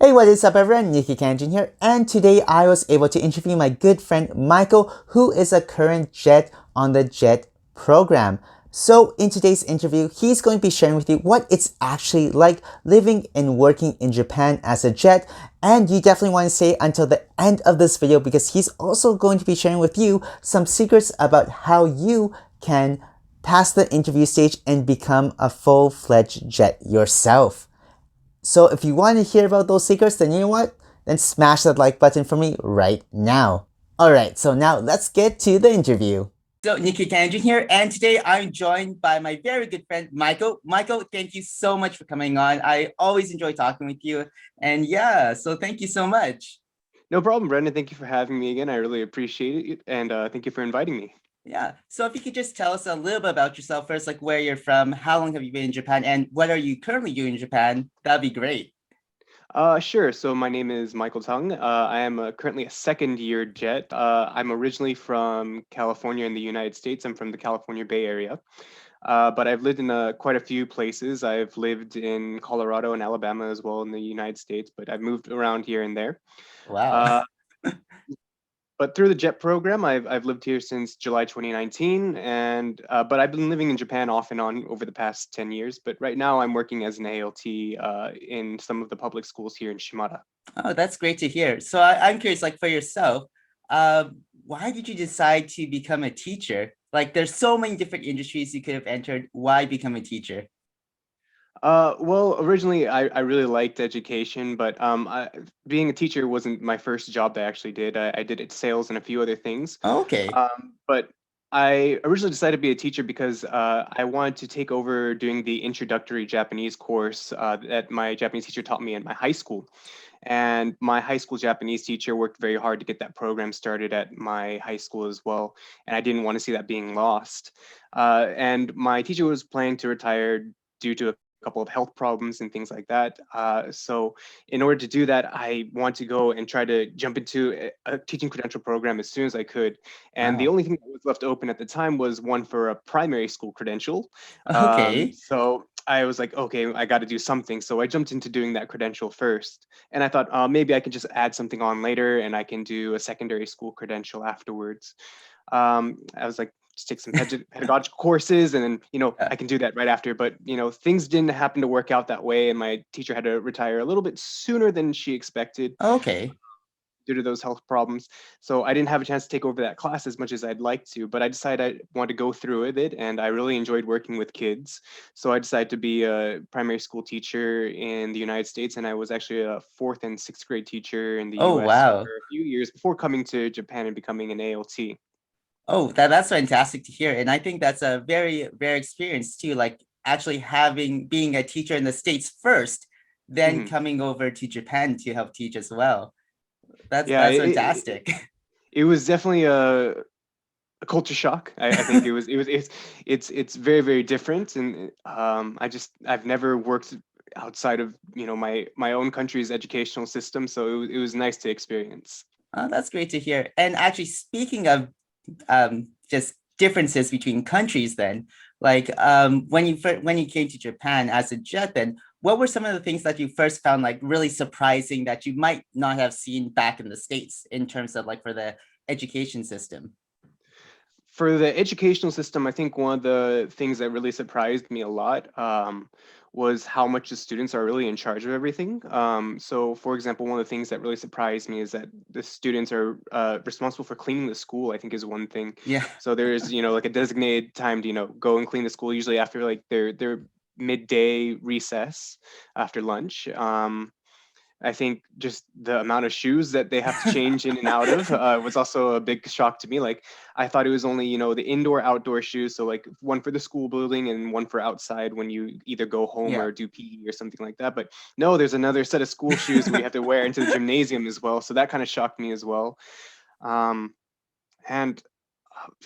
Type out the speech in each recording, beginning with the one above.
Hey, what is up everyone? Canadajin here, and today I was able to interview my good friend Michael, who is a current Jet on the Jet program. So in today's interview, he's going to be sharing with you what it's actually like living and working in Japan as a Jet, and you definitely want to stay until the end of this video because he's also going to be sharing with you some secrets about how you can pass the interview stage and become a full-fledged Jet yourself. So if you want to hear about those secrets, then you know what? Then smash that like button for me right now. Alright, so now let's get to the interview. So Nikkei Canadajin here, and today I'm joined by my very good friend Michael. Michael, thank you so much for coming on. I always enjoy talking with you, and yeah, so thank you so much. No problem, Brendan. Thank you for having me again. I really appreciate it, and thank you for inviting me. Yeah, so if you could just tell us a little bit about yourself first, like where you're from, how long have you been in Japan, and what are you currently doing in Japan, that'd be great. Sure. So my name is Michael Tung. I am currently a second-year Jet. I'm originally from California in the United States. I'm from the California Bay Area, but I've lived in quite a few places. I've lived in Colorado and Alabama as well in the United States, but I've moved around here and there. Wow. Uh, but through the JET program, I've lived here since July 2019, and but I've been living in Japan off and on over the past 10 years. But right now, I'm working as an ALT in some of the public schools here in Shimada. Oh, that's great to hear. So I'm curious, like for yourself, why did you decide to become a teacher? Like there's so many different industries you could have entered. Why become a teacher? Well, originally I really liked education, but being a teacher wasn't my first job that I actually did. I did it sales and a few other things. Okay. But I originally decided to be a teacher because I wanted to take over doing the introductory Japanese course that my Japanese teacher taught me in my high school. And my high school Japanese teacher worked very hard to get that program started at my high school as well. And I didn't want to see that being lost. And my teacher was planning to retire due to a couple of health problems and things like that. So in order to do that, I want to go and try to jump into a teaching credential program as soon as I could. And the Wow. only thing that was left open at the time was one for a primary school credential. Okay. So I was like, okay, I got to do something. So I jumped into doing that credential first. And I thought maybe I could just add something on later and I can do a secondary school credential afterwards. I was like, just take some pedagogical courses and then, Uh, I can do that right after. But, things didn't happen to work out that way. And my teacher had to retire a little bit sooner than she expected okay. due to those health problems. So I didn't have a chance to take over that class as much as I'd like to, but I decided I wanted to go through with it and I really enjoyed working with kids. So I decided to be a primary school teacher in the United States, and I was actually a fourth and sixth grade teacher in the Oh, US wow. for a few years before coming to Japan and becoming an ALT. Oh, that's fantastic to hear. And I think that's a very rare experience too, like actually having being a teacher in the States first, then Mhm. coming over to Japan to help teach as well. That's Yeah, that's it, it, fantastic. it was definitely a culture shock. I think it's very, very different. And I've never worked outside of, my own country's educational system. So it was nice to experience. Oh, that's great to hear. And actually, speaking of just differences between countries, then, like when you came to Japan as a jet, then what were some of the things that you first found like really surprising that you might not have seen back in the States in terms of like for the education system? For the educational system, I think one of the things that really surprised me a lot was how much the students are really in charge of everything. So, for example, one of the things that really surprised me is that the students are responsible for cleaning the school, I think is one thing. Yeah. So there's, like a designated time to, go and clean the school, usually after like their midday recess after lunch. I think just the amount of shoes that they have to change in and out of was also a big shock to me. Like I thought it was only, the indoor outdoor shoes, so like one for the school building and one for outside when you either go home Yeah. or do PE or something like that. But no, there's another set of school shoes we have to wear into the gymnasium as well. So that kind of shocked me as well. Um, and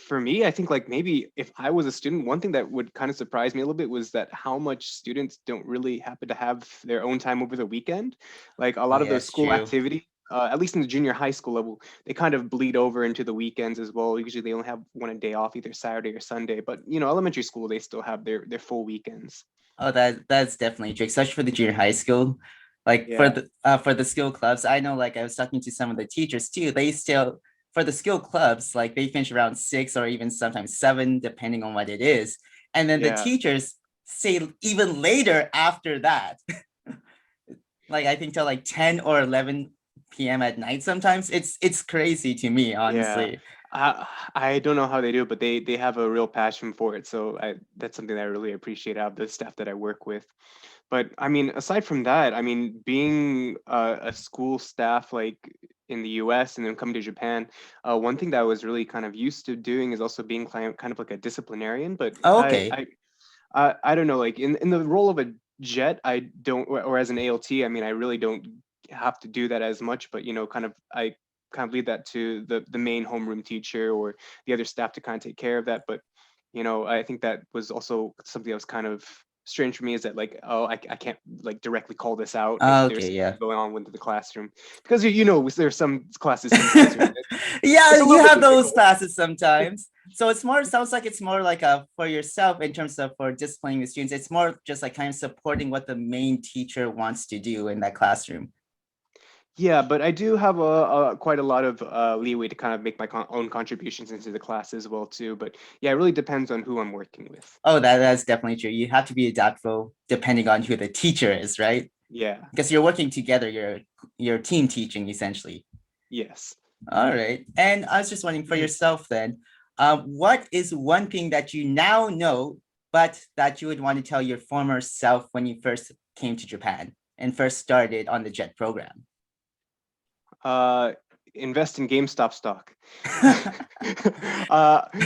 for me, I think like maybe if I was a student, one thing that would kind of surprise me a little bit was that how much students don't really happen to have their own time over the weekend. Like a Oh lot of yeah, the it's school true. activity, at least in the junior high school level, they kind of bleed over into the weekends as well. Usually they only have one a day off, either Saturday or Sunday. But elementary school, they still have their full weekends. Oh, that's definitely true, especially for the junior high school. Like Yeah. for the skill clubs, I know like I was talking to some of the teachers too. They still for the skill clubs, like they finish around 6 or even sometimes 7, depending on what it is. And then the Yeah. teachers say even later after that, like I think till like 10 or 11 p.m. at night sometimes. It's crazy to me, Yeah. honestly. I don't know how they do it, but they have a real passion for it. So that's something that I really appreciate out of the staff that I work with. But I mean, aside from that, I mean, being a school staff like in the US and then coming to Japan, one thing that I was really kind of used to doing is also being kind of like a disciplinarian. But Oh, okay. I don't know, like in the role of a jet, I don't, or as an ALT, I mean, I really don't have to do that as much, but kind of I kind of leave that to the main homeroom teacher or the other staff to kind of take care of that. But I think that was also something that was kind of strange for me, is that like, oh, I can't like directly call this out if there's Okay, something yeah. going on within the classroom, because there's some classes sometimes where Yeah, it's a you little bit have those difficult. classes sometimes. So it's more sounds like it's more like for yourself in terms of for disciplining the students. It's more just like kind of supporting what the main teacher wants to do in that classroom. Yeah, but I do have a quite a lot of leeway to kind of make my own contributions into the class as well too. But yeah, it really depends on who I'm working with. Oh, that's definitely true. You have to be adaptable depending on who the teacher is, right? Yeah. Because you're working together, you're team teaching essentially. Yes. All right. And I was just wondering for yourself then, what is one thing that you now know, but that you would want to tell your former self when you first came to Japan and first started on the JET program? uh, Invest in GameStop stock.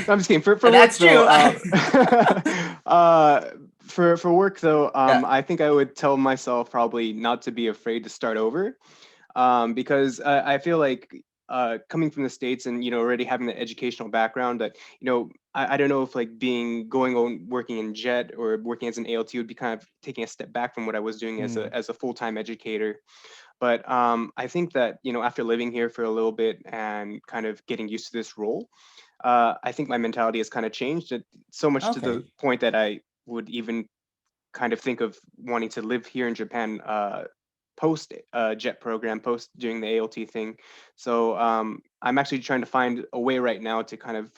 I'm just kidding. For work That's though, true. for work though, Yeah. I think I would tell myself probably not to be afraid to start over, because I feel like coming from the States and already having the educational background, that I don't know if like being going on working in JET or working as an ALT would be kind of taking a step back from what I was doing as Hmm. a full-time educator. But I think that after living here for a little bit and kind of getting used to this role, I think my mentality has kind of changed. So much to the Okay. point that I would even kind of think of wanting to live here in Japan, post JET program, post doing the ALT thing. So I'm actually trying to find a way right now to kind of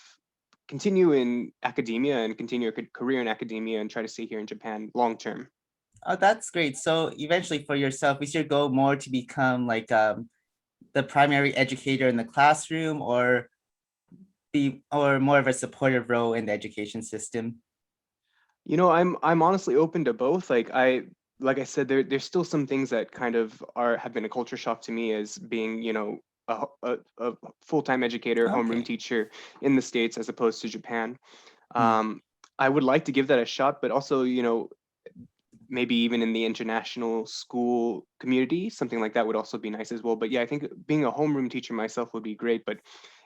continue in academia and continue a career in academia and try to stay here in Japan long term. Oh, that's great. So eventually for yourself, is your goal more to become like the primary educator in the classroom or be or more of a supportive role in the education system? I'm honestly open to both. Like I said, there's still some things that kind of have been a culture shock to me, as being a full-time educator, homeroom Okay. teacher in the States as opposed to Japan. Hmm. Um, I would like to give that a shot, but also maybe even in the international school community, something like that would also be nice as well. But yeah, I think being a homeroom teacher myself would be great, but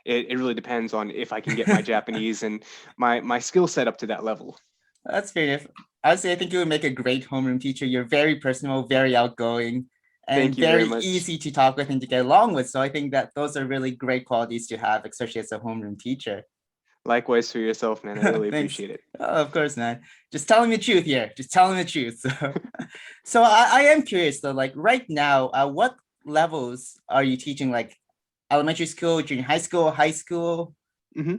it really depends on if I can get my Japanese and my skill set up to that level. That's fair enough. Honestly, I think you would make a great homeroom teacher. You're very personal, very outgoing, and Thank you very very much. easy to talk with and to get along with. So I think that those are really great qualities to have, especially as a homeroom teacher. Likewise for yourself, man. I really Thanks. appreciate it. Oh, of course, man. Just telling the truth here. Just telling the truth. So I am curious though, like right now, what levels are you teaching? Like elementary school, junior high school? hmm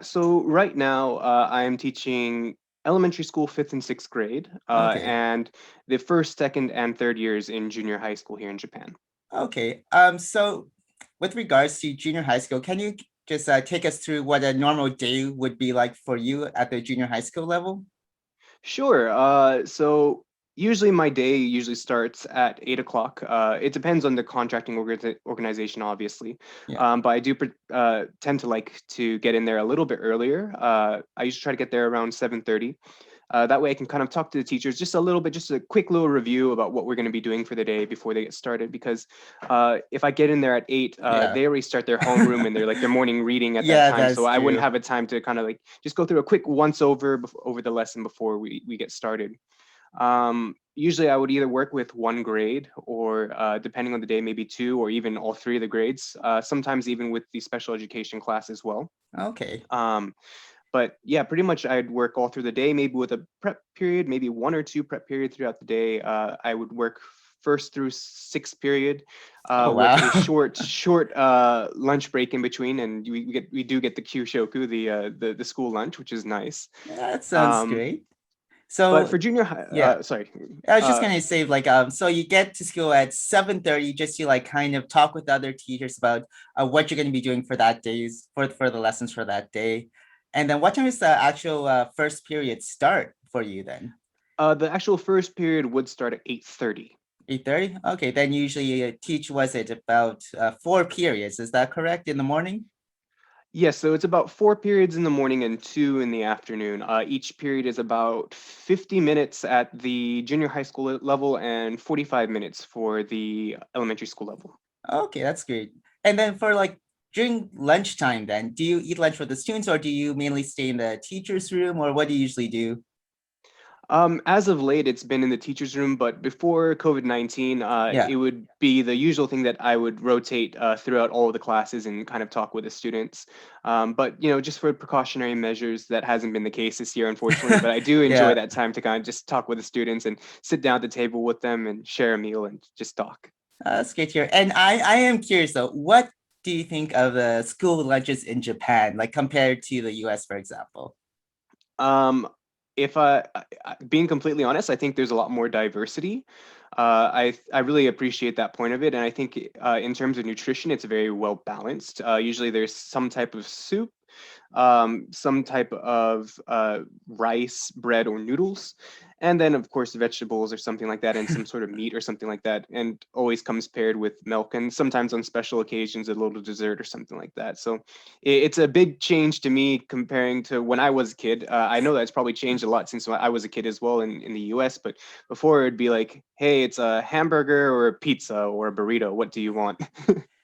so right now, I am teaching elementary school, fifth and sixth grade, Okay. and the first, second, and third years in junior high school here in Japan. Okay. So with regards to junior high school, can you just take us through what a normal day would be like for you at the junior high school level? Sure. So usually my day usually starts at 8 o'clock. It depends on the contracting organization, obviously. Yeah. But I do tend to like to get in there a little bit earlier. I usually try to get there around 7:30. That way I can kind of talk to the teachers just a little bit, just a quick little review about what we're going to be doing for the day before they get started. Because if I get in there at 8, Yeah. they already start their homeroom and their morning reading at that Yeah, time. So that's I wouldn't true. have a time to kind of like just go through a quick once over over the lesson before we get started. Usually I would either work with one grade or depending on the day, maybe two or even all three of the grades, sometimes even with the special education class as well. Okay. Um, but yeah, pretty much I'd work all through the day, maybe with a prep period, maybe one or two prep periods throughout the day. I would work first through sixth period, Oh with wow. a short lunch break in between, and we do get the Kyushoku, the school lunch, which is nice. That sounds Um, great. but So for junior high, yeah. sorry, I was just uh, gonna say, like, so you get to school at 7:30 just to like kind of talk with other teachers about what you're gonna be doing for that days for the lessons for that day. And then what time is the actual first period start for you then? the actual first period would start at 8:30. 8:30? Okay, then usually you teach, was it about 4 periods? Is that correct in the morning? Yes, so it's about 4 periods in the morning and two in the afternoon. Each period is about 50 minutes at the junior high school level and 45 minutes for the elementary school level. Okay, that's great. And then for like during lunchtime, then do you eat lunch with the students or do you mainly stay in the teacher's room or what do you usually do? As of late, it's been in the teacher's room, but before COVID-19, Yeah. it would be the usual thing that I would rotate throughout all of the classes and kind of talk with the students. But just for precautionary measures, that hasn't been the case this year, unfortunately. But I do enjoy Yeah. that time to kind of just talk with the students and sit down at the table with them and share a meal and just talk. That's great to hear. And I am curious though, what do you think of the school lunches in Japan, like compared to the US, for example? Um, if being completely honest, I think there's a lot more diversity. I really appreciate that point of it, and I think in terms of nutrition, it's very well balanced. Usually, there's some type of soup, some type of rice, bread, or noodles, and then of course vegetables or something like that, and some sort of meat or something like that, and always comes paired with milk, and sometimes on special occasions a little dessert or something like that. So it's a big change to me comparing to when I was a kid. I know that's probably changed a lot since I was a kid as well in the U.S. But before it'd be like, hey, it's a hamburger or a pizza or a burrito. What do you want?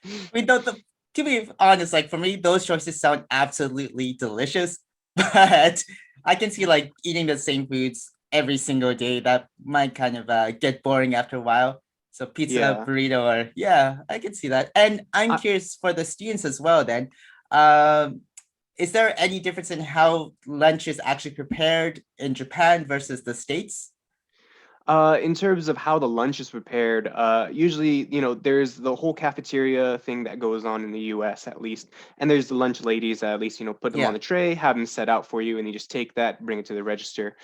I mean, to be honest, like for me, those choices sound absolutely delicious, but I can see like eating the same foods every single day. That might kind of get boring after a while. So pizza, Yeah. burrito, or yeah, I can see that. And I'm I, curious for the students as well. Then, um, is there any difference in how lunch is actually prepared in Japan versus the States? In terms of how the lunch is prepared, usually, there's the whole cafeteria thing that goes on in the US at least. And there's the lunch ladies that at least, put them on Yeah. the tray, have them set out for you, and you just take that, bring it to the register.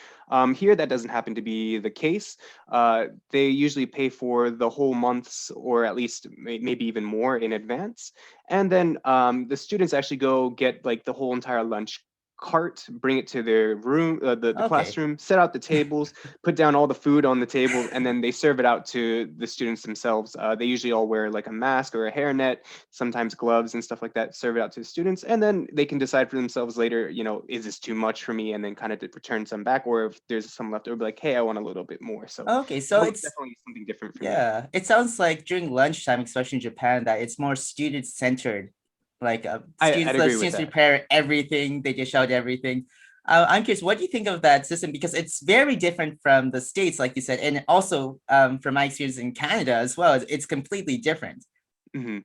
Here, that doesn't happen to be the case. They usually pay for the whole months or at least maybe even more in advance. And then the students actually go get like the whole entire lunch cart, bring it to their room, the Okay. classroom, set out the tables, put down all the food on the table, and then they serve it out to the students themselves. They usually all wear like a mask or a hairnet, sometimes gloves and stuff like that, serve it out to the students, and then they can decide for themselves later, is this too much for me? And then kind of return some back, or if there's some left over, be like, hey, I want a little bit more. So Okay. So that was it's definitely something different for me. yeah, it sounds like during lunchtime, especially in Japan, that it's more student centered. Like I'd the agree with students that. prepare everything, they dish out everything. I'm curious, what do you think of that system? Because it's very different from the States, like you said, and also from my experience in Canada as well, it's completely different. hmm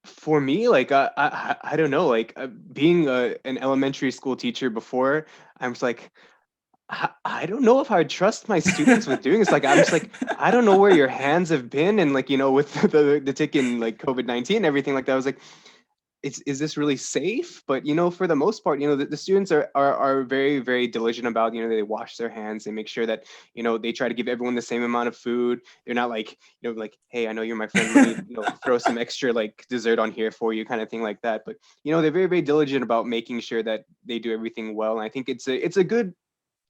for me, like I don't know, like being an elementary school teacher before, I'm just like, I don't know if I would trust my students with doing this. Like, I'm just like, I don't know where your hands have been, and like, with the tick in like COVID-19 and everything like that. I was like, is this really safe? But for the most part, the students are very very diligent about, they wash their hands, they make sure that they try to give everyone the same amount of food. They're not like, like, hey, I know you're my friend, let me throw some extra like dessert on here for you, kind of thing like that. But they're very very diligent about making sure that they do everything well, and I think it's a good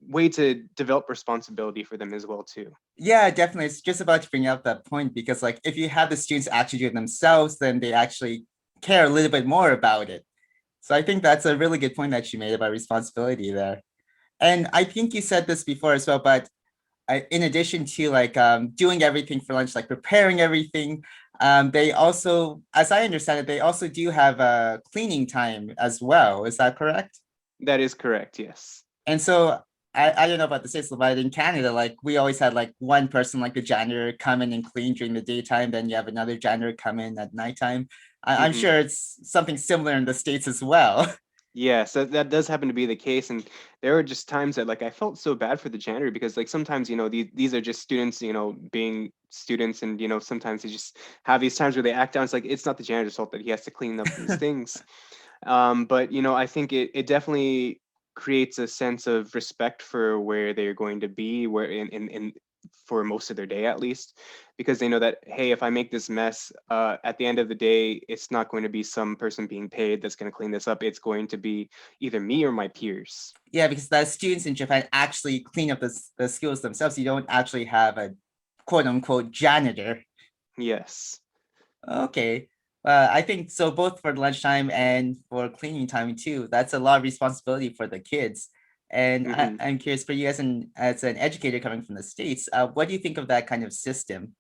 way to develop responsibility for them as well too. Yeah, definitely. It's just about to bring up that point because, like, if you have the students actually do it themselves, then they actually care a little bit more about it. So I think that's a really good point that you made about responsibility there. And I think you said this before as well, but in addition to like doing everything for lunch, like preparing everything, they also, as I understand it, they also do have a cleaning time as well. Is that correct? That is correct, yes. And so I don't know about the States, but in Canada, like we always had like one person, like the janitor, come in and clean during the daytime. Then you have another janitor come in at nighttime. I'm hmm sure it's something similar in the States as well. Yes, that does happen to be the case, and there are just times that like I felt so bad for the janitor because like sometimes these are just students being students, and sometimes they just have these times where they act out. It's like it's not the janitor's fault that he has to clean up these things. But I think it definitely creates a sense of respect for where they're going to be, where in for most of their day at least, because they know that, hey, if I make this mess, at the end of the day, it's not going to be some person being paid that's going to clean this up. It's going to be either me or my peers. Yeah, because the students in Japan actually clean up the schools themselves. You don't actually have a quote unquote janitor. Yes. Okay. I think so both for lunchtime and for cleaning time too. That's a lot of responsibility for the kids. And Hmm. I'm curious for you as an educator coming from the States, what do you think of that kind of system?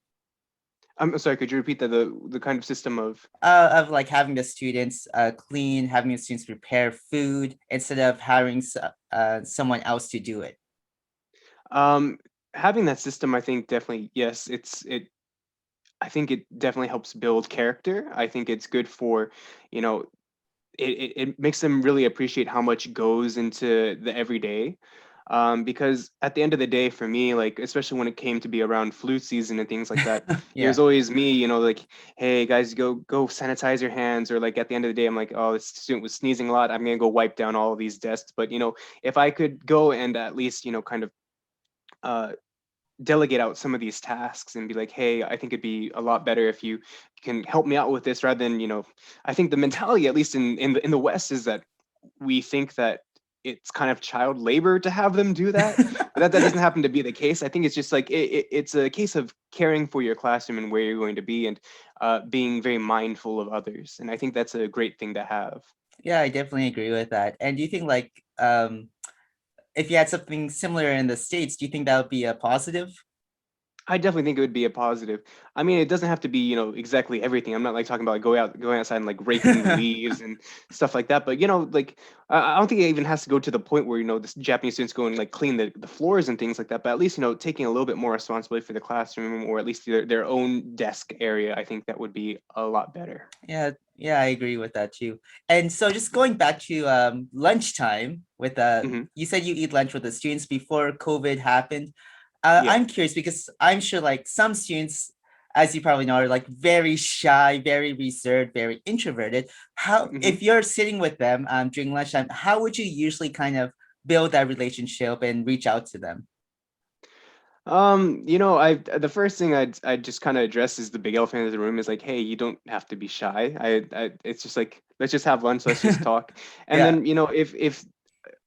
I'm sorry, could you repeat that? The kind of system of Of like having the students clean, having the students prepare food instead of having someone else to do it. um having that system, I think definitely, yes, I think it definitely helps build character. I think it's good for, you know, it makes them really appreciate how much goes into the everyday. Because at the end of the day, for me, like, especially when it came to be around flu season and things like that, it was Yeah. always me, like, hey guys, go sanitize your hands. Or like at the end of the day, I'm like, oh, this student was sneezing a lot. I'm gonna go wipe down all of these desks. But if I could go and at least, kind of uh, delegate out some of these tasks and be like, hey, I think it'd be a lot better if you can help me out with this, rather than, I think the mentality, at least in the West, is that we think that it's kind of child labor to have them do that, but that doesn't happen to be the case. I think it's just like it's a case of caring for your classroom and where you're going to be, and being very mindful of others, and I think that's a great thing to have. Yeah, I definitely agree with that. And do you think like if you had something similar in the States, do you think that would be a positive? I definitely think it would be a positive. I mean, it doesn't have to be, exactly everything. I'm not like talking about like going outside and like raking the leaves and stuff like that. But like I don't think it even has to go to the point where this Japanese students go and like clean the floors and things like that. But at least taking a little bit more responsibility for the classroom, or at least their own desk area. I think that would be a lot better. Yeah, yeah, I agree with that too. And so just going back to lunchtime with Hmm. you said you eat lunch with the students before COVID happened. Yeah. I'm curious because I'm sure like some students, as you probably know, are like very shy, very reserved, very introverted. How Hmm. if you're sitting with them during lunchtime, how would you usually kind of build that relationship and reach out to them? I the first thing I'd just kind of address is the big elephant in the room, is like, hey, you don't have to be shy. It's just like, let's just have lunch, let's just talk. And Yeah, then, if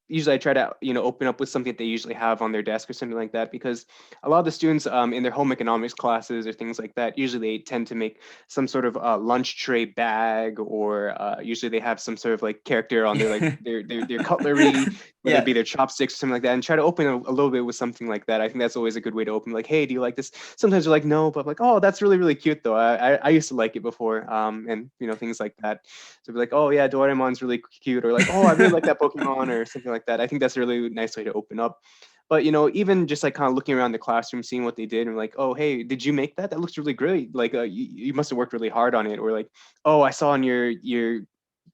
usually I try to open up with something that they usually have on their desk or something like that, because a lot of the students, in their home economics classes or things like that, usually they tend to make some sort of lunch tray bag, or usually they have some sort of like character on their like their cutlery, whether it yeah. be their chopsticks or something like that, and try to open a little bit with something like that. I think that's always a good way to open, like, hey, do you like this? Sometimes they're like, no, but I'm like, oh, that's really really cute though. I used to like it before, and things like that. So be like, oh yeah, Doraemon's really cute, or like, oh, I really like that Pokemon, or something like that. I think that's a really nice way to open up. But even just like kind of looking around the classroom, seeing what they did, and like, oh, hey, did you make that? That looks really great. Like, you must have worked really hard on it. Or like, oh, I saw on your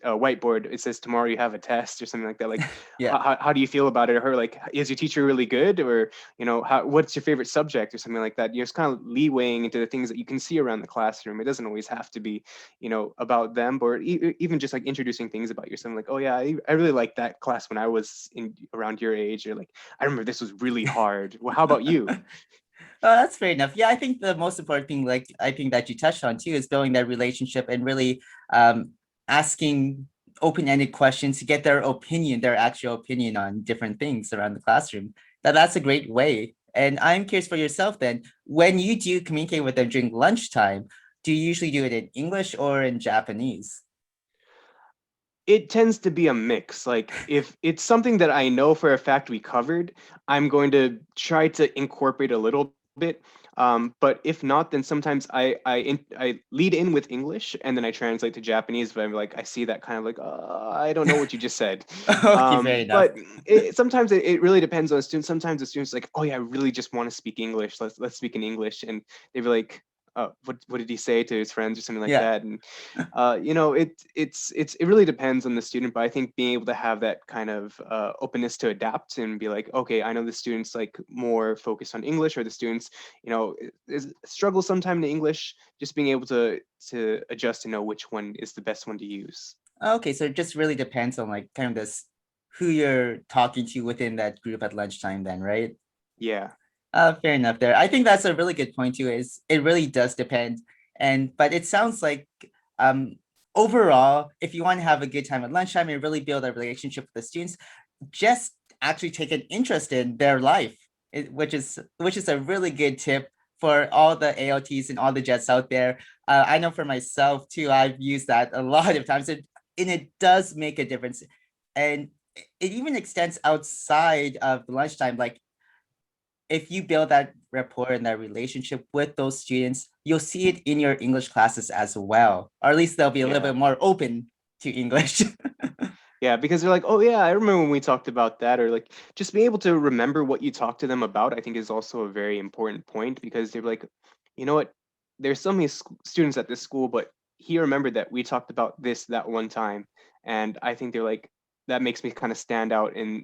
whiteboard it says tomorrow you have a test or something like that. Like, Yeah. how do you feel about it? Or like, is your teacher really good? Or what's your favorite subject or something like that? You're just kind of leewaying into the things that you can see around the classroom. It doesn't always have to be about them, or even just like introducing things about yourself, like, oh yeah, I really like that class when I was in around your age, or like, I remember this was really hard. Well, how about you? Oh, that's fair enough. Yeah, I think the most important thing, like I think that you touched on too, is building that relationship and really asking open-ended questions to get their opinion, their actual opinion on different things around the classroom. That's a great way. And I'm curious for yourself then, when you do communicate with them during lunchtime, do you usually do it in English or in Japanese? It tends to be a mix. Like, if it's something that I know for a fact we covered, I'm going to try to incorporate a little bit. But if not, then sometimes I lead in with English and then I translate to Japanese. But I'm like, I see that kind of like, I don't know what you just said. Okay, fair enough. But sometimes it really depends on the student. Sometimes the student's like, oh yeah, I really just want to speak English. Let's speak in English, and they'd be like, what did he say to his friends or something like Yeah. that. And it really depends on the student, but I think being able to have that kind of openness to adapt and be like, okay, I know the students like more focused on English, or the students struggle sometime in English, just being able to adjust and know which one is the best one to use. Okay, so it just really depends on like kind of this who you're talking to within that group at lunchtime then, right? Yeah. Fair enough there. I think that's a really good point too, is it really does depend. And but it sounds like um overall, if you want to have a good time at lunchtime and really build a relationship with the students, just actually take an interest in their life, which is a really good tip for all the ALTs and all the jets out there. I know for myself too, I've used that a lot of times, and it does make a difference. And it even extends outside of lunchtime. Like if you build that rapport and that relationship with those students, you'll see it in your English classes as well, or at least they'll be a little Yeah. bit more open to English. Yeah, because they're like, oh yeah, I remember when we talked about that, or like just being able to remember what you talked to them about, I think is also a very important point, because they're like, you know what, there's so many students at this school, but he remembered that we talked about this that one time, and I think they're like, that makes me kind of stand out in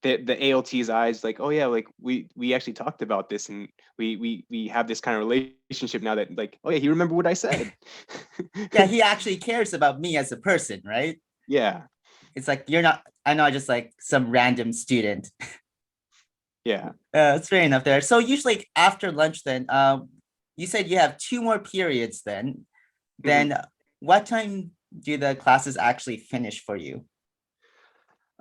the ALT's eyes, like, oh yeah, like we actually talked about this, and we have this kind of relationship now, that like, oh yeah, he remembered what I said. Yeah, he actually cares about me as a person, right? Yeah, It's like I'm not just like some random student. yeah. It's fair enough there. So usually after lunch, then, you said you have two more periods. Mhm. Then what time do the classes actually finish for you?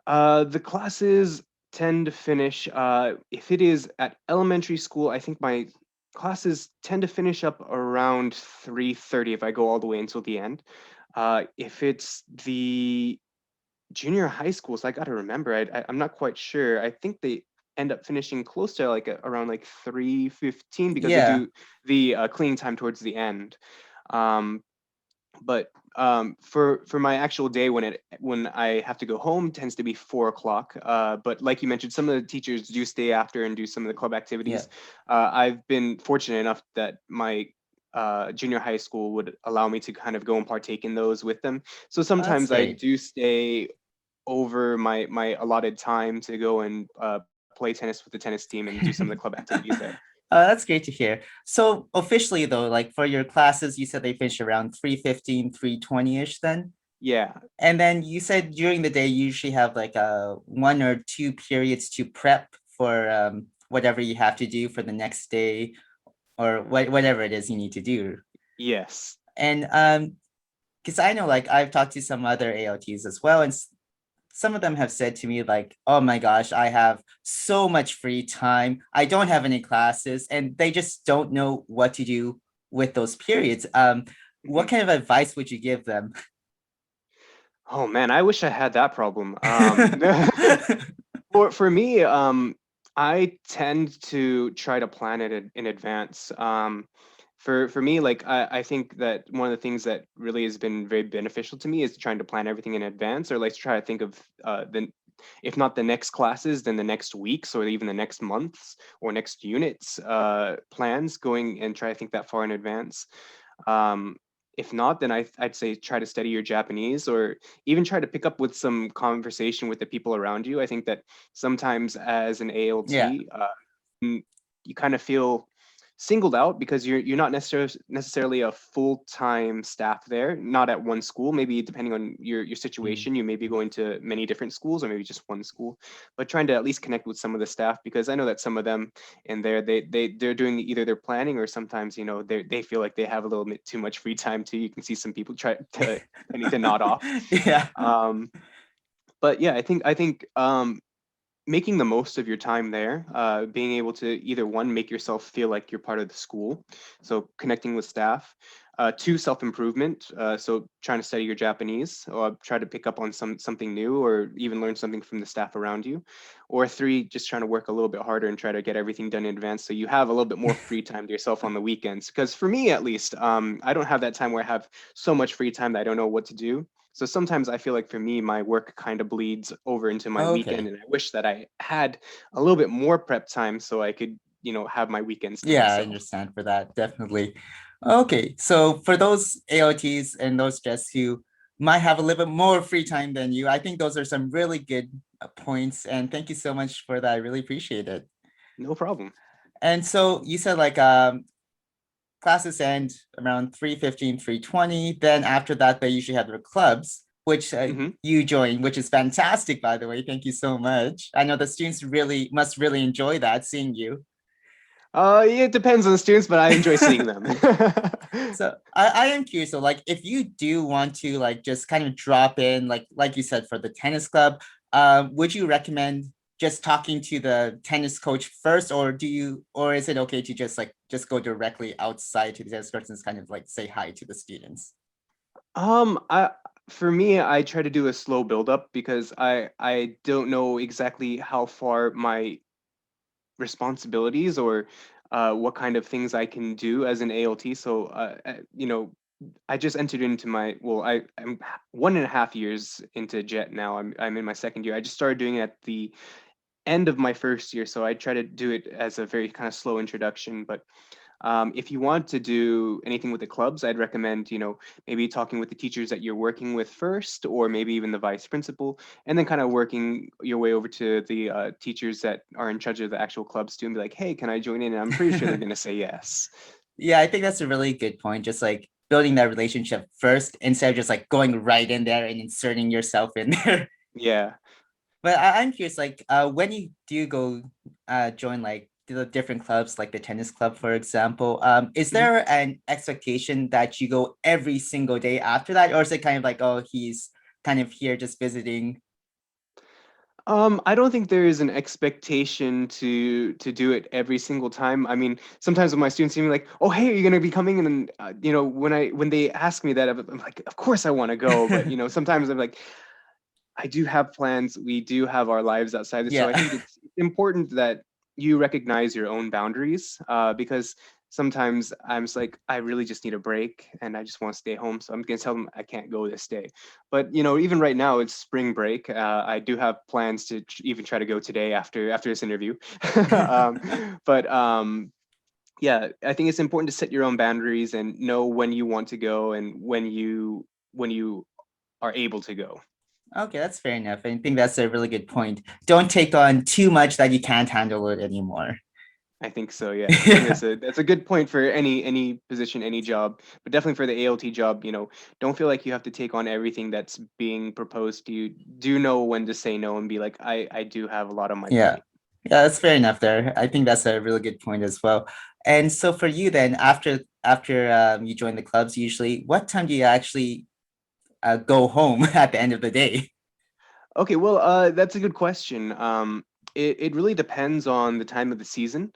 The classes tend to finish, if it is at elementary school, I think my classes tend to finish up around 3:30 if I go all the way until the end. If it's the junior high schools, I gotta remember, I'm not quite sure. I think they end up finishing close to like around like 3:15, because they Yeah. do the cleaning time towards the end. Um, but for my actual day, when I have to go home, tends to be 4 o'clock. But like you mentioned, some of the teachers do stay after and do some of the club Yeah. activities. I've been fortunate enough that my junior high school would allow me to kind of go and partake in those with them. So That's sometimes I great. do stay over my allotted time to go and play tennis with the tennis team and do some of the club activities there. That's great to hear. So officially though, like for your classes, you said they finish around 3:15, 3:20ish then? Yeah. And then you said during the day you usually have like one or two periods to prep for whatever you have to do for the next day, or whatever it is you need to do. Yes. And because I know like I've talked to some other ALTs as well, and some of them have said to me like, "Oh my gosh, I have so much free time. I don't have any classes," and they just don't know what to do with those periods. What Mhm. kind of advice would you give them? Oh man, I wish I had that problem. For me, I tend to try to plan it in advance. For me, like I think that one of the things that really has been very beneficial to me is trying to plan everything in advance, or like to try to think of the if not the next classes, then the next weeks, or even the next months or next units plans, going and try to think that far in advance. Um, if not, then I'd say try to study your Japanese, or even try to pick up with some conversation with the people around you. I think that sometimes as an Yeah. ALT, you kind of feel singled out, because you're not necessarily a full-time staff there, not at one school. Maybe depending on your Mm. situation, you may be going to many different schools, or maybe just one school, but trying to at least connect with some of the staff, because I know that some of them in there, they're doing either their planning, or sometimes they feel like they have a little bit too much free time too. You can see some people try to I need to nod off. Yeah. um but yeah, I think making the most of your time there, being able to either one, make yourself feel like you're part of the school, so connecting with staff. Two, self-improvement, so trying to study your Japanese, or try to pick up on something new, or even learn something from the staff around you. Or three, just trying to work a little bit harder and try to get everything done in advance, so you have a little bit more free time to yourself on the weekends. Because for me, at least, I don't have that time where I have so much free time that I don't know what to do. So sometimes I feel like for me, my work kind of bleeds over into my weekend, Okay. and I wish that I had a little bit more prep time, so I could have my weekends to Yeah, I myself. understand for that, definitely. Okay, so for those AOTs and those just who might have a little bit more free time than you, I think those are some really good points. And thank you so much for that. I really appreciate it. No problem. And so you said like classes end around 3:15, 3:20. Then after that, they usually have their clubs, which Hmm. you join, which is fantastic, by the way. Thank you so much. I know the students really must really enjoy that, seeing you. Yeah, it depends on the students, but I enjoy seeing them. So I am curious, so like if you do want to like just kind of drop in, like you said for the tennis club, would you recommend just talking to the tennis coach first, or or is it okay to just go directly outside to the tennis coach and kind of like say hi to the students? I For me, I try to do a slow build up because I don't know exactly how far my responsibilities or what kind of things I can do as an ALT. So I just entered into my well, I'm 1.5 years into Jet now. I'm in my second year. I just started doing it at the end of my first year, so I try to do it as a very kind of slow introduction. But if you want to do anything with the clubs, I'd recommend, maybe talking with the teachers that you're working with first, or maybe even the vice principal, and then kind of working your way over to the teachers that are in charge of the actual clubs too, and be like, hey, can I join in? And I'm pretty sure they're going to say yes. Yeah, I think that's a really good point. Just like building that relationship first instead of just like going right in there and inserting yourself in there. Yeah. But I'm curious, like, when you do go join like the different clubs, like the tennis club, for example, is Mhm. there an expectation that you go every single day after that, or is it kind of like, oh, he's kind of here just visiting? I don't think there is an expectation to do it every single time. I mean, sometimes when my students see me like, "Oh, hey, are you gonna be coming?" and then when they ask me that, I'm like, "Of course I want to go," but sometimes I'm like, I do have plans. We do have our lives outside this. So I Yeah. think it's important that you recognize your own boundaries because sometimes I'm just like, I really just need a break and I just want to stay home. So I'm going to tell them I can't go this day. But, even right now it's spring break. I do have plans to even try to go today after this interview. um, but yeah, I think it's important to set your own boundaries and know when you want to go and when you are able to go. Okay, that's fair enough. I think that's a really good point. Don't take on too much that you can't handle it anymore. I think so, yeah. I think that's a good point for any position, any job, but definitely for the ALT job, don't feel like you have to take on everything that's being proposed to you. Do know when to say no and be like, I do have a lot on my Yeah. plate. Yeah, that's fair enough there. I think that's a really good point as well. And so for you then, after you join the clubs, usually, what time do you actually go home at the end of the day? Okay, well, that's a good question. It really depends on the time of the season.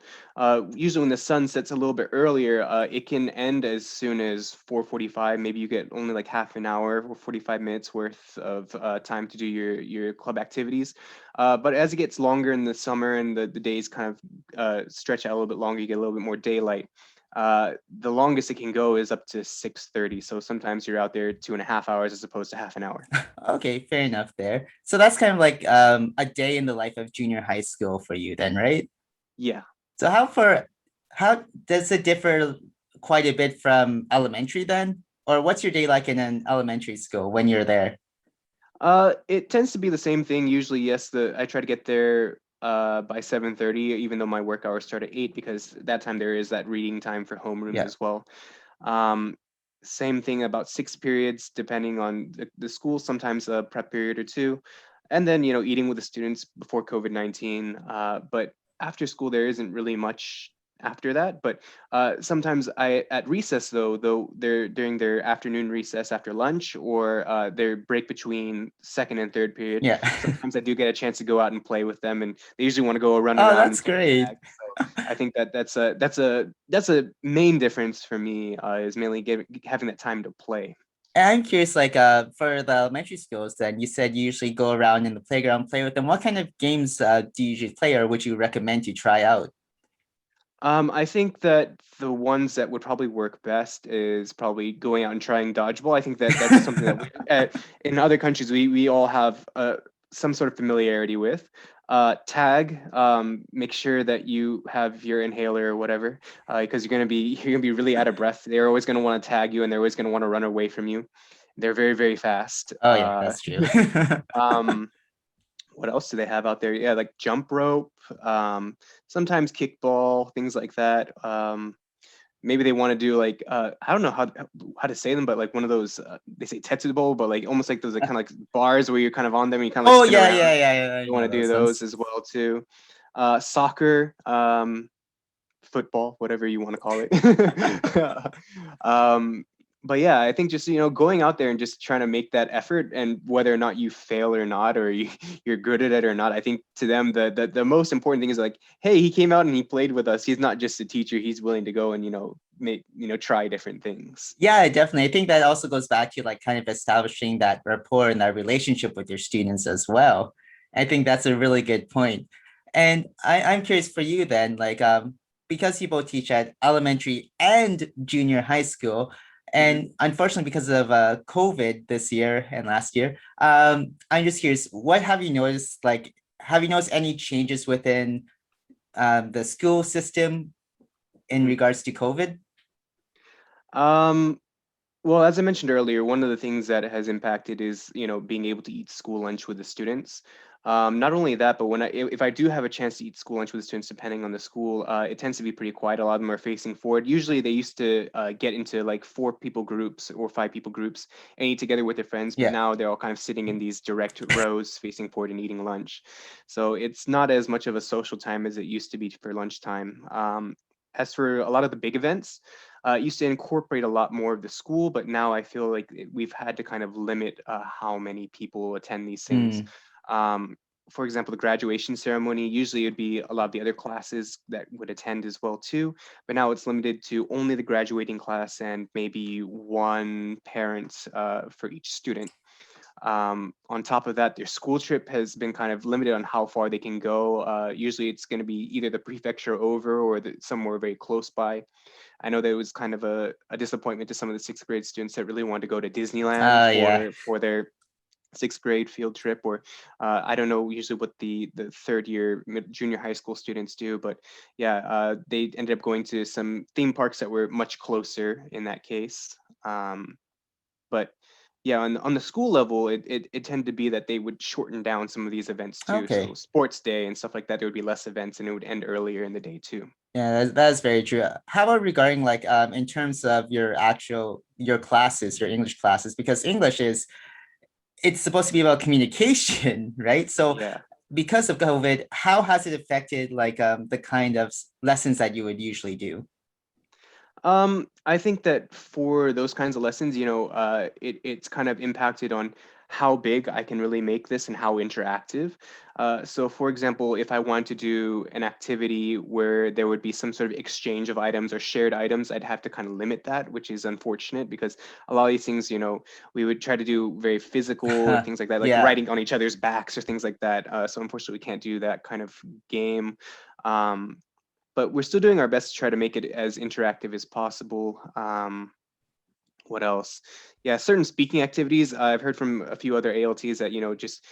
Usually, when the sun sets a little bit earlier, it can end as soon as 4:45. Maybe you get only like half an hour or 45 minutes worth of time to do your club activities. But as it gets longer in the summer and the days kind of stretch out a little bit longer, you get a little bit more daylight. The longest it can go is up to 6:30. So sometimes you're out there 2.5 hours as opposed to half an hour. Okay, fair enough there. So that's kind of like a day in the life of junior high school for you then, right? Yeah. So how does it differ quite a bit from elementary then? Or what's your day like in an elementary school when you're there? It tends to be the same thing. Usually, yes, I try to get there by 7:30, even though my work hours start at 8, because that time there is that reading time for homerooms Yeah. as well. Um, Same thing about 6 periods, depending on the school, sometimes a prep period or two. And then, eating with the students before COVID-19. But after school, there isn't really much after that. But sometimes at recess, though they're during their afternoon recess after lunch or their break between second and third period, Yeah. sometimes I do get a chance to go out and play with them. And they usually want to go run Oh, around that's and play great. tag. I think that's a main difference for me is mainly having that time to play. And I'm curious, like for the elementary schools, then you said you usually go around in the playground, play with them. What kind of games do you usually play, or would you recommend to try out? I think that the ones that would probably work best is probably going out and trying dodgeball. I think that that's something that in other countries we all have some sort of familiarity with. Tag, make sure that you have your inhaler or whatever, because you're gonna be really out of breath. They're always gonna want to tag you, and they're always gonna want to run away from you. They're very, very fast. Oh yeah, that's true. Um, what else do they have out there? Yeah, like jump rope, sometimes kickball, things like that. Maybe they want to do like I don't know how to say them, but like one of those they say tetsu bowl, but like almost like those like kind of like bars where you're kind of on them and you kind of like Oh spin yeah, around. yeah, yeah, yeah. I They want know to do those those ones. as well too. Soccer, football, whatever you want to call it. um, but yeah, I think just going out there and just trying to make that effort, and whether or not you fail or not, or you're good at it or not, I think to them the most important thing is like, hey, he came out and he played with us. He's not just a teacher. He's willing to go and make try different things. Yeah, definitely. I think that also goes back to like kind of establishing that rapport and that relationship with your students as well. I think that's a really good point. And I'm curious for you then, like because you both teach at elementary and junior high school, Mhm. and unfortunately because of COVID this year and last year, I'm just curious, what have you noticed? Like, have you noticed any changes within the school system in Mhm. regards to COVID? Um, Well, as I mentioned earlier, one of the things that has impacted is, being able to eat school lunch with the students. Not only that, but if I do have a chance to eat school lunch with the students, depending on the school, it tends to be pretty quiet. A lot of them are facing forward. Usually, they used to get into like 4 people groups or 5 people groups and eat together with their friends, but Yeah. now they're all kind of sitting in these direct rows facing forward and eating lunch. So it's not as much of a social time as it used to be for lunchtime. As for a lot of the big events, it used to incorporate a lot more of the school, but now I feel like we've had to kind of limit how many people attend these things. Mm. Um, for example, the graduation ceremony, usually it'd be a lot of the other classes that would attend as well too, but now it's limited to only the graduating class and maybe one parent for each student. On top of that, their school trip has been kind of limited on how far they can go. Usually it's going to be either the prefecture over or somewhere very close by. I know that it was kind of a disappointment to some of the sixth grade students that really wanted to go to Disneyland Yeah. for their sixth grade field trip, or I don't know usually what the third year junior high school students do, but yeah, they ended up going to some theme parks that were much closer in that case. But yeah, on the school level, it tended to be that they would shorten down some of these events too. So Okay. sports day and stuff like that, there would be less events and it would end earlier in the day too. Yeah, that's very true. How about regarding like in terms of your classes, your English classes, because English is it's supposed to be about communication, right? So Yeah. because of COVID, how has it affected like the kind of lessons that you would usually do? I think that for those kinds of lessons, it's kind of impacted on how big I can really make this and how interactive. So, for example, if I want to do an activity where there would be some sort of exchange of items or shared items, I'd have to kind of limit that, which is unfortunate because a lot of these things, we would try to do very physical things like that, like Yeah. writing on each other's backs or things like that. So, unfortunately, we can't do that kind of game. Um, but we're still doing our best to try to make it as interactive as possible. What else? Yeah, certain speaking activities. I've heard from a few other ALTs that just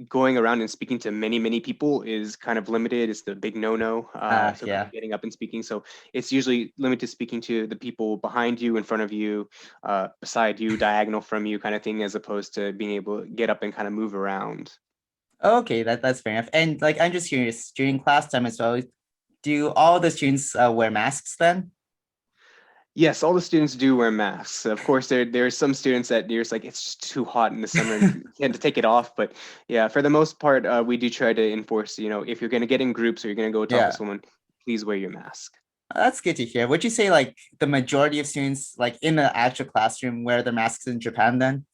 going around and speaking to many people is kind of limited. It's the big no-no. So kind Yeah. of getting up and speaking. So it's usually limited to speaking to the people behind you, in front of you, beside you, diagonal from you, kind of thing, as opposed to being able to get up and kind of move around. Okay, that's fair enough. And like I'm just curious, during class time as well, do all the students wear masks then? Yes, all the students do wear masks. Of course, there are some students that you're just like it's just too hot in the summer and you tend to take it off. But yeah, for the most part, we do try to enforce. If you're going to get in groups or you're going to go talk to Yeah. someone, please wear your mask. That's good to hear. Would you say like the majority of students like in the actual classroom wear their masks in Japan then?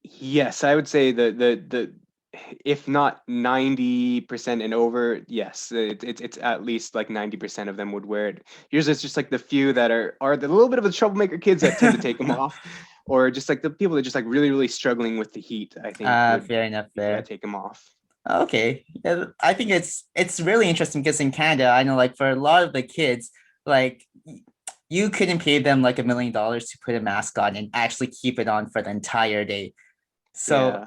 Yes, I would say the if not 90% and over, yes, it's at least like 90% of them would wear it. Usually it's just like the few that are the little bit of the troublemaker kids that tend to take them off, or just like the people that just like really struggling with the heat, I think would Fair enough yeah, there. take them off. Okay. Yeah, I think it's really interesting because in Canada, I know like for a lot of the kids, like you couldn't pay them like $1 million to put a mask on and actually keep it on for the entire day. So Yeah.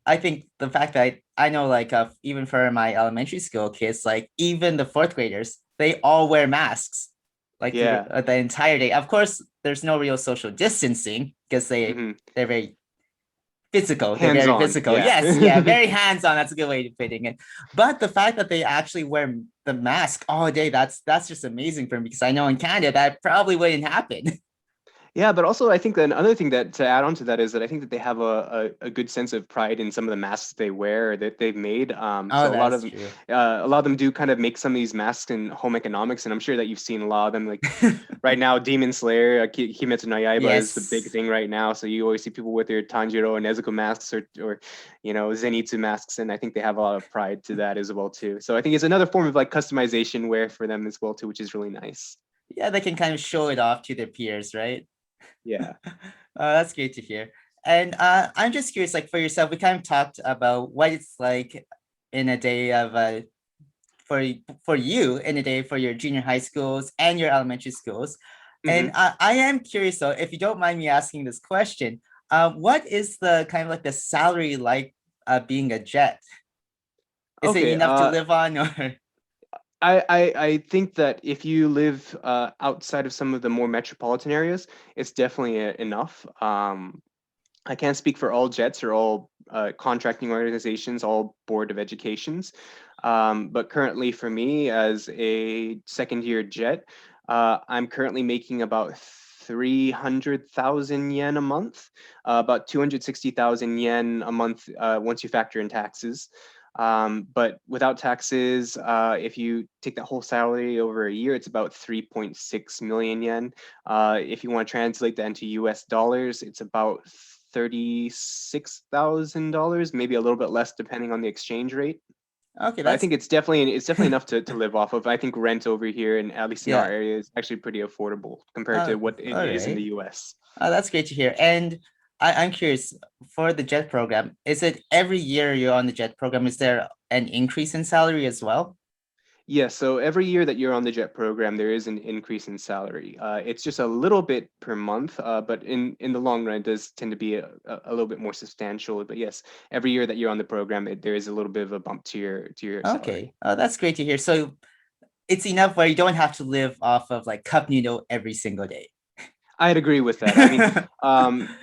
I think the fact that I know, like, even for my elementary school kids, like even the fourth graders, they all wear masks like Yeah. the entire day. Of course, there's no real social distancing because Hmm. they're very physical. They're very Hands-on. physical. Yeah. Yes, yeah, very hands-on. That's a good way of putting it. But the fact that they actually wear the mask all day, that's just amazing for me because I know in Canada that probably wouldn't happen. Yeah, but also I think that another thing that to add on to that is that I think that they have a good sense of pride in some of the masks they wear that they've made. Oh, So a lot that's of true. a lot of them do kind of make some of these masks in home economics, and I'm sure that you've seen a lot of them. Like right now, Demon Slayer, Kimetsu no Yaiba is the big Yes. thing right now. So you always see people with their Tanjiro and Nezuko masks or Zenitsu masks, and I think they have a lot of pride to that as well too. So I think it's another form of like customization wear for them as well too, which is really nice. Yeah, they can kind of show it off to their peers, right? Yeah. That's great to hear. And I'm just curious, like for yourself, we kind of talked about what it's like in a day of for for you in a day for your junior high schools and your elementary schools. And Hmm. I am curious though, if you don't mind me asking this question, what is the kind of like the salary like being a jet? Is it Okay. enough to live on or? I think that if you live outside of some of the more metropolitan areas, it's definitely enough. I can't speak for all jets or all contracting organizations, all board of educations, but currently for me as a second year jet, I'm currently making about 300,000 yen a month, about 260,000 yen a month once you factor in taxes. But without taxes, if you take that whole salary over a year, it's about 3.6 million yen. If you want to translate that into US dollars, it's about $36,000, maybe a little bit less depending on the exchange rate. Okay, But I that's think it's definitely enough to live off of. I think rent over here, and at least in our yeah. area, is actually pretty affordable compared to what it All is in the right. US. That's great to hear. And I'm curious for the JET program, is it every year you're on the JET program? Is there an increase in salary as well? Yeah, so every year that you're on the JET program, there is an increase in salary. It's just a little bit per month, but in the long run, it does tend to be a little bit more substantial. But yes, every year that you're on the program, there is a little bit of a bump to your Okay. salary. Oh, that's great to hear. So it's enough where you don't have to live off of like cup noodle every single day. I'd agree with that. I mean,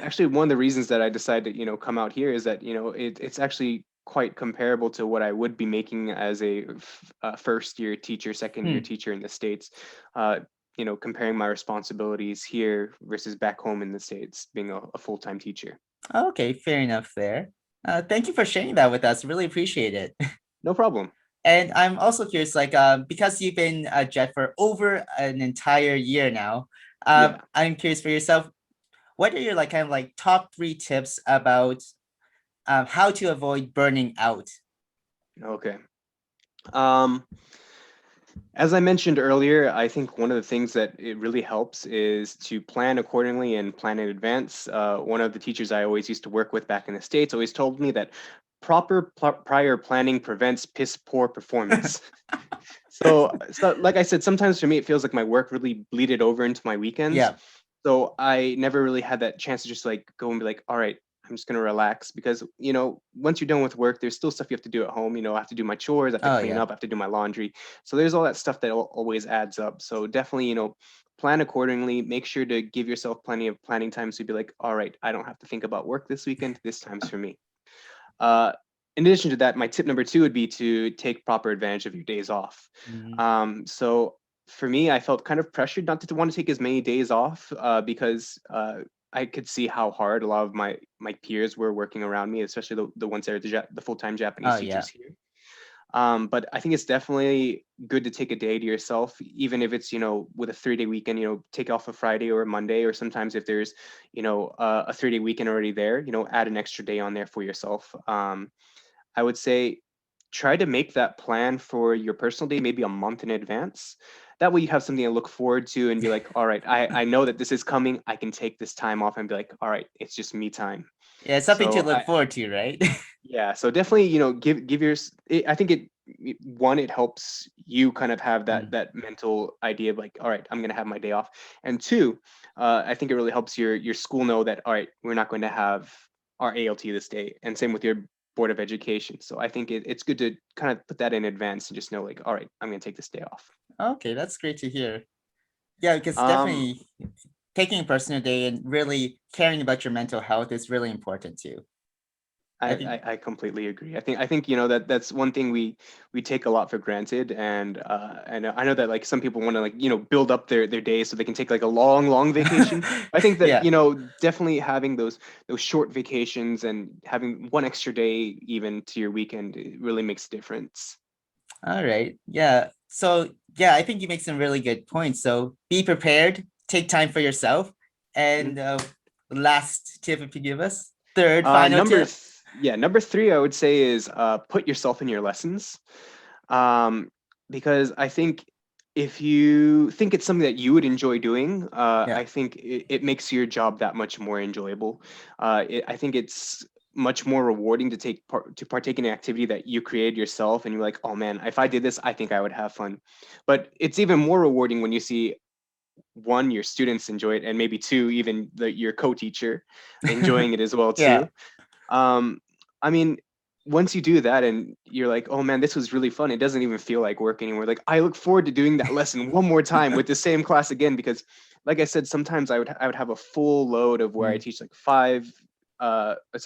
actually, one of the reasons that I decided to, come out here is that, it's actually quite comparable to what I would be making as a first year teacher, second year Hmm. teacher in the States. Uh, comparing my responsibilities here versus back home in the States, being a full-time teacher. Okay, fair enough there. Thank you for sharing that with us. Really appreciate it. No problem. And I'm also curious, like, because you've been a jet for over an entire year now, Yeah. I'm curious for yourself, what are your like kind of like top three tips about how to avoid burning out? Okay. Um, As I mentioned earlier, I think one of the things that it really helps is to plan accordingly and plan in advance. One of the teachers I always used to work with back in the States always told me that proper prior planning prevents piss poor performance. So, like I said, sometimes for me, it feels like my work really bleeded over into my weekends. Yeah. So I never really had that chance to just like go and be like, all right, I'm just gonna relax because once you're done with work, there's still stuff you have to do at home. I have to do my chores, I have to Oh clean yeah. up, I have to do my laundry. So there's all that stuff that always adds up. So definitely, plan accordingly. Make sure to give yourself plenty of planning time so you'd be like, all right, I don't have to think about work this weekend. This time's for me. Uh, in addition to that, my tip number two would be to take proper advantage of your days off. Mhm. So for me, I felt kind of pressured not to want to take as many days off because I could see how hard a lot of my peers were working around me, especially the ones that are the full-time Japanese Oh teachers yeah. here. But I think it's definitely good to take a day to yourself, even if it's, with a 3-day weekend, take off a Friday or a Monday, or sometimes if there's, a 3-day weekend already there, add an extra day on there for yourself. I would say try to make that plan for your personal day maybe a month in advance. That way you have something to look forward to and be like, all right, I know that this is coming. I can take this time off and be like, all right, it's just me time. Yeah, it's something to So look forward to, right? yeah, so definitely, give I think one, it helps you kind of have that Mm. that mental idea of like, all right, I'm gonna have my day off. And two, I think it really helps your school know that all right, we're not going to have our ALT this day, and same with your Board of Education. So I think it's good to kind of put that in advance and just know like, all right, I'm going to take this day off. Okay, that's great to hear. Yeah, because Um, definitely taking a personal day and really caring about your mental health is really important too. I think, I completely agree. I think that's one thing we take a lot for granted, and I know that like some people want to like build up their day so they can take like a long vacation. I think that yeah. definitely having those short vacations and having one extra day even to your weekend, it really makes a difference. All right. Yeah. So yeah, I think you make some really good points. So be prepared, take time for yourself. Mhm. And last tip if you give us, third, Uh, final number tip. th- yeah, number three I would say is put yourself in your lessons. um, because I think if you think it's something that you would enjoy doing, Yeah. I think it makes your job that much more enjoyable. I think it's much more rewarding to partake in an activity that you created yourself, and you're like, oh man, if I did this, I think I would have fun. But it's even more rewarding when you see one, your students enjoy it, and maybe two, even your co-teacher enjoying it as well Yeah. too. um, I mean, once you do that and you're like, oh man, this was really fun, it doesn't even feel like work anymore. Like, I look forward to doing that lesson one more time with the same class again, because like I said, sometimes I would have a full load of where I Mm. teach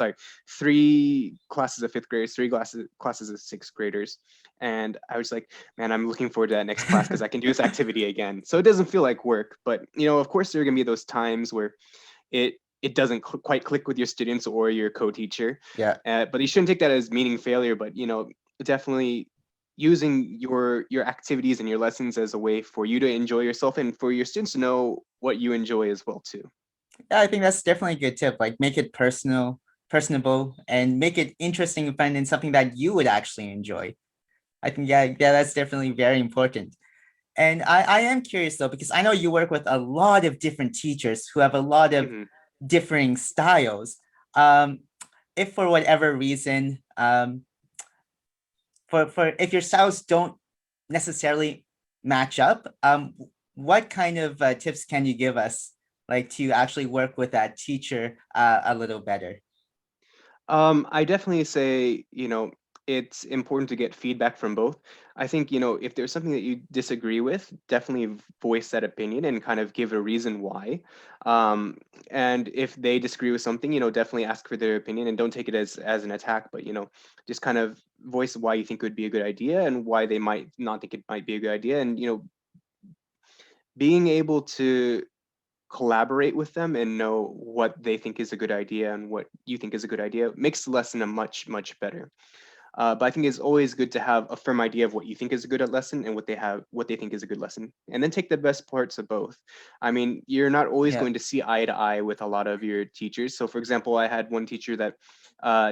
like three classes of fifth graders, three classes of sixth graders. And I was like, man, I'm looking forward to that next class because I can do this activity again. So it doesn't feel like work. But of course there are gonna be those times where it doesn't quite click with your students or your co-teacher. Yeah. But you shouldn't take that as meaning failure, but definitely using your activities and your lessons as a way for you to enjoy yourself and for your students to know what you enjoy as well too. Yeah, I think that's definitely a good tip. Like make it personable, and make it interesting and fun and something that you would actually enjoy. I think yeah, that's definitely very important. And I am curious though, because I know you work with a lot of different teachers who have a lot of Hmm. differing styles. Um, if for whatever reason, for if your styles don't necessarily match up, what kind of tips can you give us, like to actually work with that teacher a little better? I definitely say, it's important to get feedback from both. I think, if there's something that you disagree with, definitely voice that opinion and kind of give a reason why. Um, and if they disagree with something, definitely ask for their opinion and don't take it as an attack, but, just kind of voice why you think it would be a good idea and why they might not think it might be a good idea. And, being able to collaborate with them and know what they think is a good idea and what you think is a good idea makes the lesson a much better. But I think it's always good to have a firm idea of what you think is a good lesson and what they think is a good lesson, and then take the best parts of both. I mean, you're not always Yeah. going to see eye to eye with a lot of your teachers. So, for example, I had one teacher that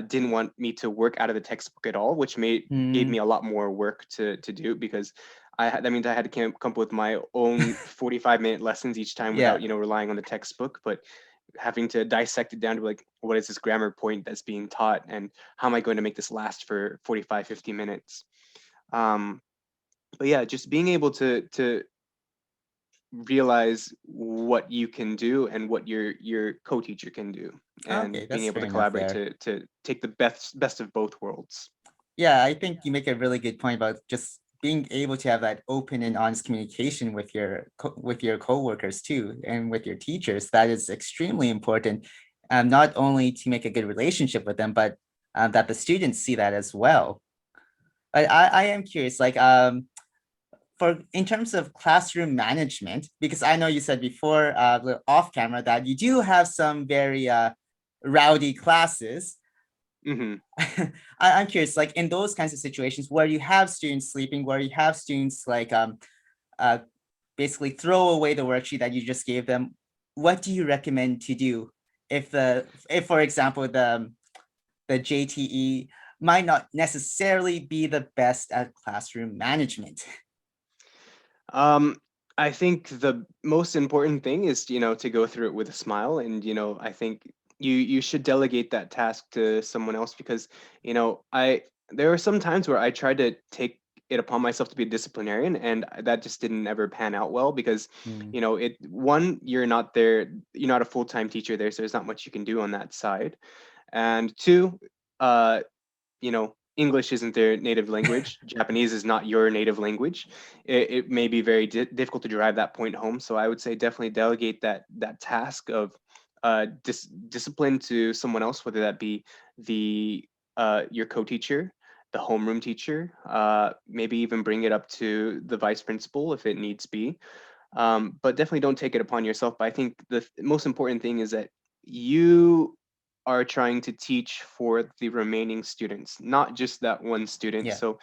didn't want me to work out of the textbook at all, which gave Mm, me a lot more work to do because that means I had to come up with my own 45-minute lessons each time yeah. without relying on the textbook, but having to dissect it down to like, what is this grammar point that's being taught and how am I going to make this last for 45, 50 minutes. um, but yeah, just being able to realize what you can do and what your co-teacher can do, and Okay, being that's able fair to enough collaborate there. to take the best of both worlds. Yeah, I think you make a really good point about just being able to have that open and honest communication with with your coworkers too, and with your teachers. That is extremely important, not only to make a good relationship with them, but that the students see that as well. I am curious, like for in terms of classroom management, because I know you said before off camera that you do have some very rowdy classes. Hmm. I'm curious, like in those kinds of situations where you have students sleeping, where you have students like uh basically throw away the worksheet that you just gave them, what do you recommend to do if for example the JTE might not necessarily be the best at classroom management? um, I think the most important thing is to go through it with a smile, and I think you should delegate that task to someone else, because I there are some times where I tried to take it upon myself to be a disciplinarian, and that just didn't ever pan out well, because Hmm. you're not a full-time teacher there, so there's not much you can do on that side. And two, English isn't their native language. Japanese is not your native language. It may be very difficult to drive that point home. So I would say definitely delegate that task of discipline to someone else, whether that be the your co-teacher, the homeroom teacher, maybe even bring it up to the vice principal if it needs be. But definitely don't take it upon yourself. But I think the most important thing is that you are trying to teach for the remaining students, not just that one student. Yeah. So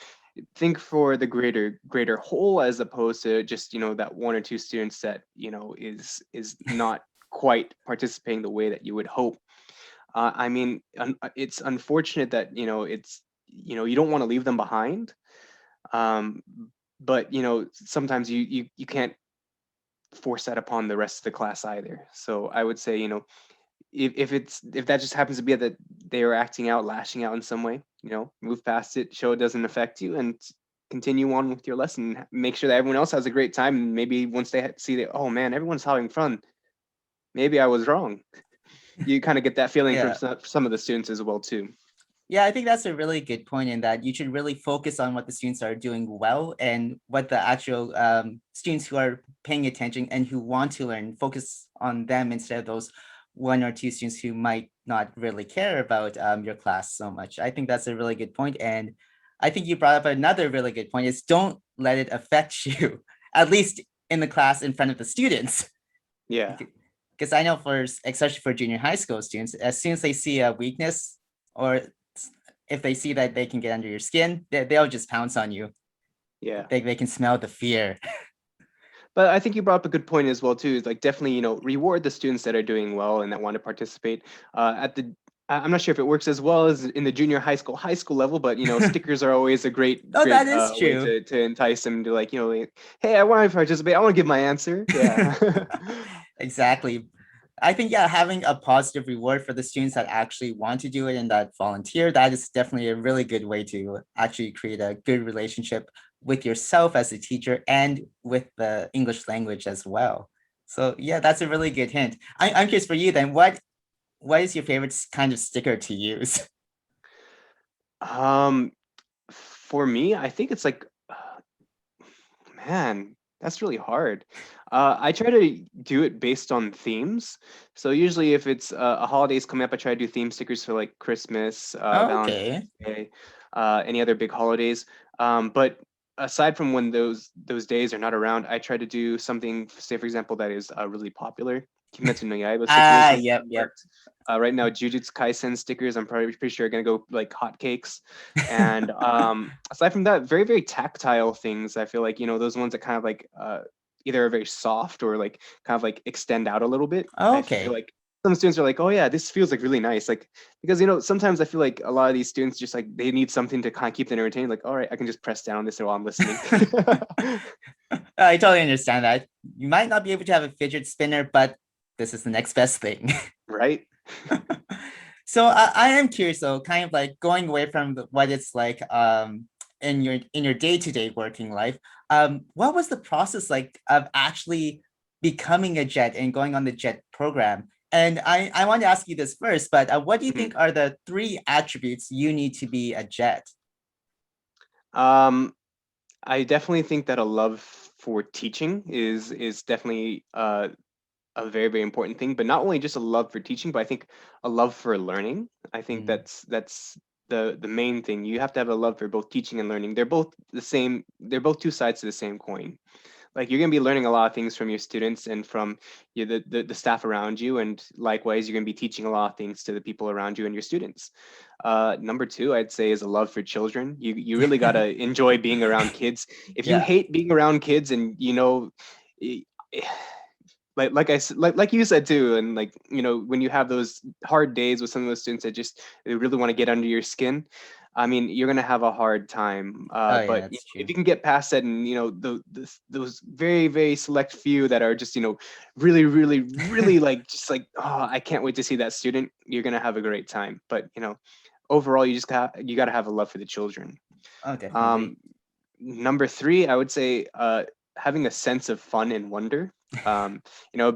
think for the greater whole, as opposed to just that one or two students that is not quite participating the way that you would hope. I mean, it's unfortunate that it's you don't want to leave them behind, um, but sometimes you can't force that upon the rest of the class either. So I would say, if that just happens to be that they are acting out, lashing out in some way, move past it, show it doesn't affect you, and continue on with your lesson. Make sure that everyone else has a great time, and maybe once they see that, oh man, everyone's having fun, maybe I was wrong. You kind of get that feeling from Yeah. some of the students as well too. Yeah, I think that's a really good point in that you should really focus on what the students are doing well and what the actual students who are paying attention and who want to learn, focus on them instead of those one or two students who might not really care about your class so much. I think that's a really good point. And I think you brought up another really good point is don't let it affect you, at least in the class in front of the students. Yeah. Because I know especially for junior high school students, as soon as they see a weakness or if they see that they can get under your skin, they'll just pounce on you. Yeah. They can smell the fear. But I think you brought up a good point as well too. Is like definitely reward the students that are doing well and that want to participate. I'm not sure if it works as well as in the junior high school level, but stickers are always a great That is way true. to entice them to hey, I want to participate. I want to give my answer. Yeah. Exactly. I think, yeah, having a positive reward for the students that actually want to do it and that volunteer, that is definitely a really good way to actually create a good relationship with yourself as a teacher and with the English language as well. So yeah, that's a really good hint. I'm curious for you then, what is your favorite kind of sticker to use? For me, I think it's like, man, that's really hard. I try to do it based on themes. So usually, if it's a holidays coming up, I try to do theme stickers for like Christmas, Okay. Valentine's Day, any other big holidays. But aside from when those days are not around, I try to do something, say for example, that is really popular. Kimetsu no Yaiba stickers have Yep. worked. Right now, Jujutsu Kaisen stickers, I'm pretty sure are gonna go like hotcakes. And aside from that, very very tactile things. I feel like those ones that kind of like either are very soft or like kind of like extend out a little bit. I feel Okay. like some students are like, oh yeah, this feels like really nice. Like because sometimes I feel like a lot of these students just like they need something to kind of keep them entertained. Like, all right, I can just press down on this while I'm listening. I totally understand that. You might not be able to have a fidget spinner, but this is the next best thing. Right? So I am curious though, kind of like going away from what it's like in your day-to-day working life. What was the process like of actually becoming a jet and going on the jet program? And I want to ask you this first, but what do you think are the 3 attributes you need to be a jet? I definitely think that a love for teaching is definitely a very very important thing, but not only just a love for teaching, but I think a love for learning. I think Mm. that's the main thing. You have to have a love for both teaching and learning. They're both the same. They're both two sides to the same coin. Like you're going to be learning a lot of things from your students and from the staff around you, and likewise you're going to be teaching a lot of things to the people around you and your students. Number two, I'd say, is a love for children. You really got to enjoy being around kids. If you Yeah. hate being around kids and like you said too, and like when you have those hard days with some of those students that just they really want to get under your skin, I mean you're gonna have a hard time. Oh yeah, But that's if true. you can get past that, and those very very select few that are just really really really like just like, oh, I can't wait to see that student, you're gonna have a great time. But overall you gotta have a love for the children. Oh, definitely. um Number three, I would say having a sense of fun and wonder.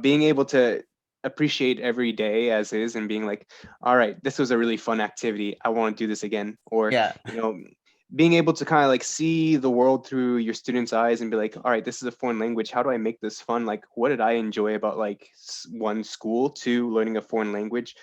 Being able to appreciate every day as is and being like, all right, this was a really fun activity. I want to do this again. Or, Yeah. being able to kind of like see the world through your students' eyes and be like, all right, this is a foreign language. How do I make this fun? Like, what did I enjoy about like one, school, two, learning a foreign language,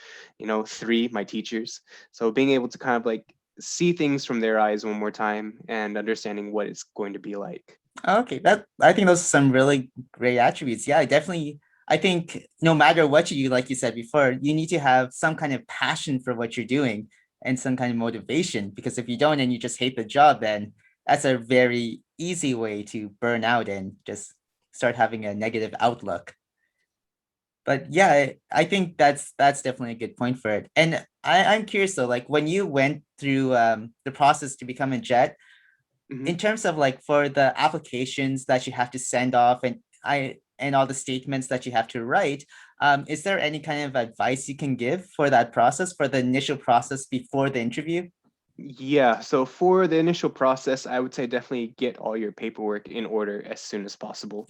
three, my teachers. So being able to kind of like see things from their eyes one more time and understanding what it's going to be like. Okay, that I think those are some really great attributes. Yeah, definitely. I think no matter what you do, like you said before, you need to have some kind of passion for what you're doing and some kind of motivation. Because if you don't and you just hate the job, then that's a very easy way to burn out and just start having a negative outlook. But yeah, I think that's definitely a good point for it. And I'm curious though, like when you went through the process to become a jet, Mhm. in terms of like for the applications that you have to send off and all the statements that you have to write, is there any kind of advice you can give for that process, for the initial process before the interview? Yeah, so for the initial process, I would say definitely get all your paperwork in order as soon as possible.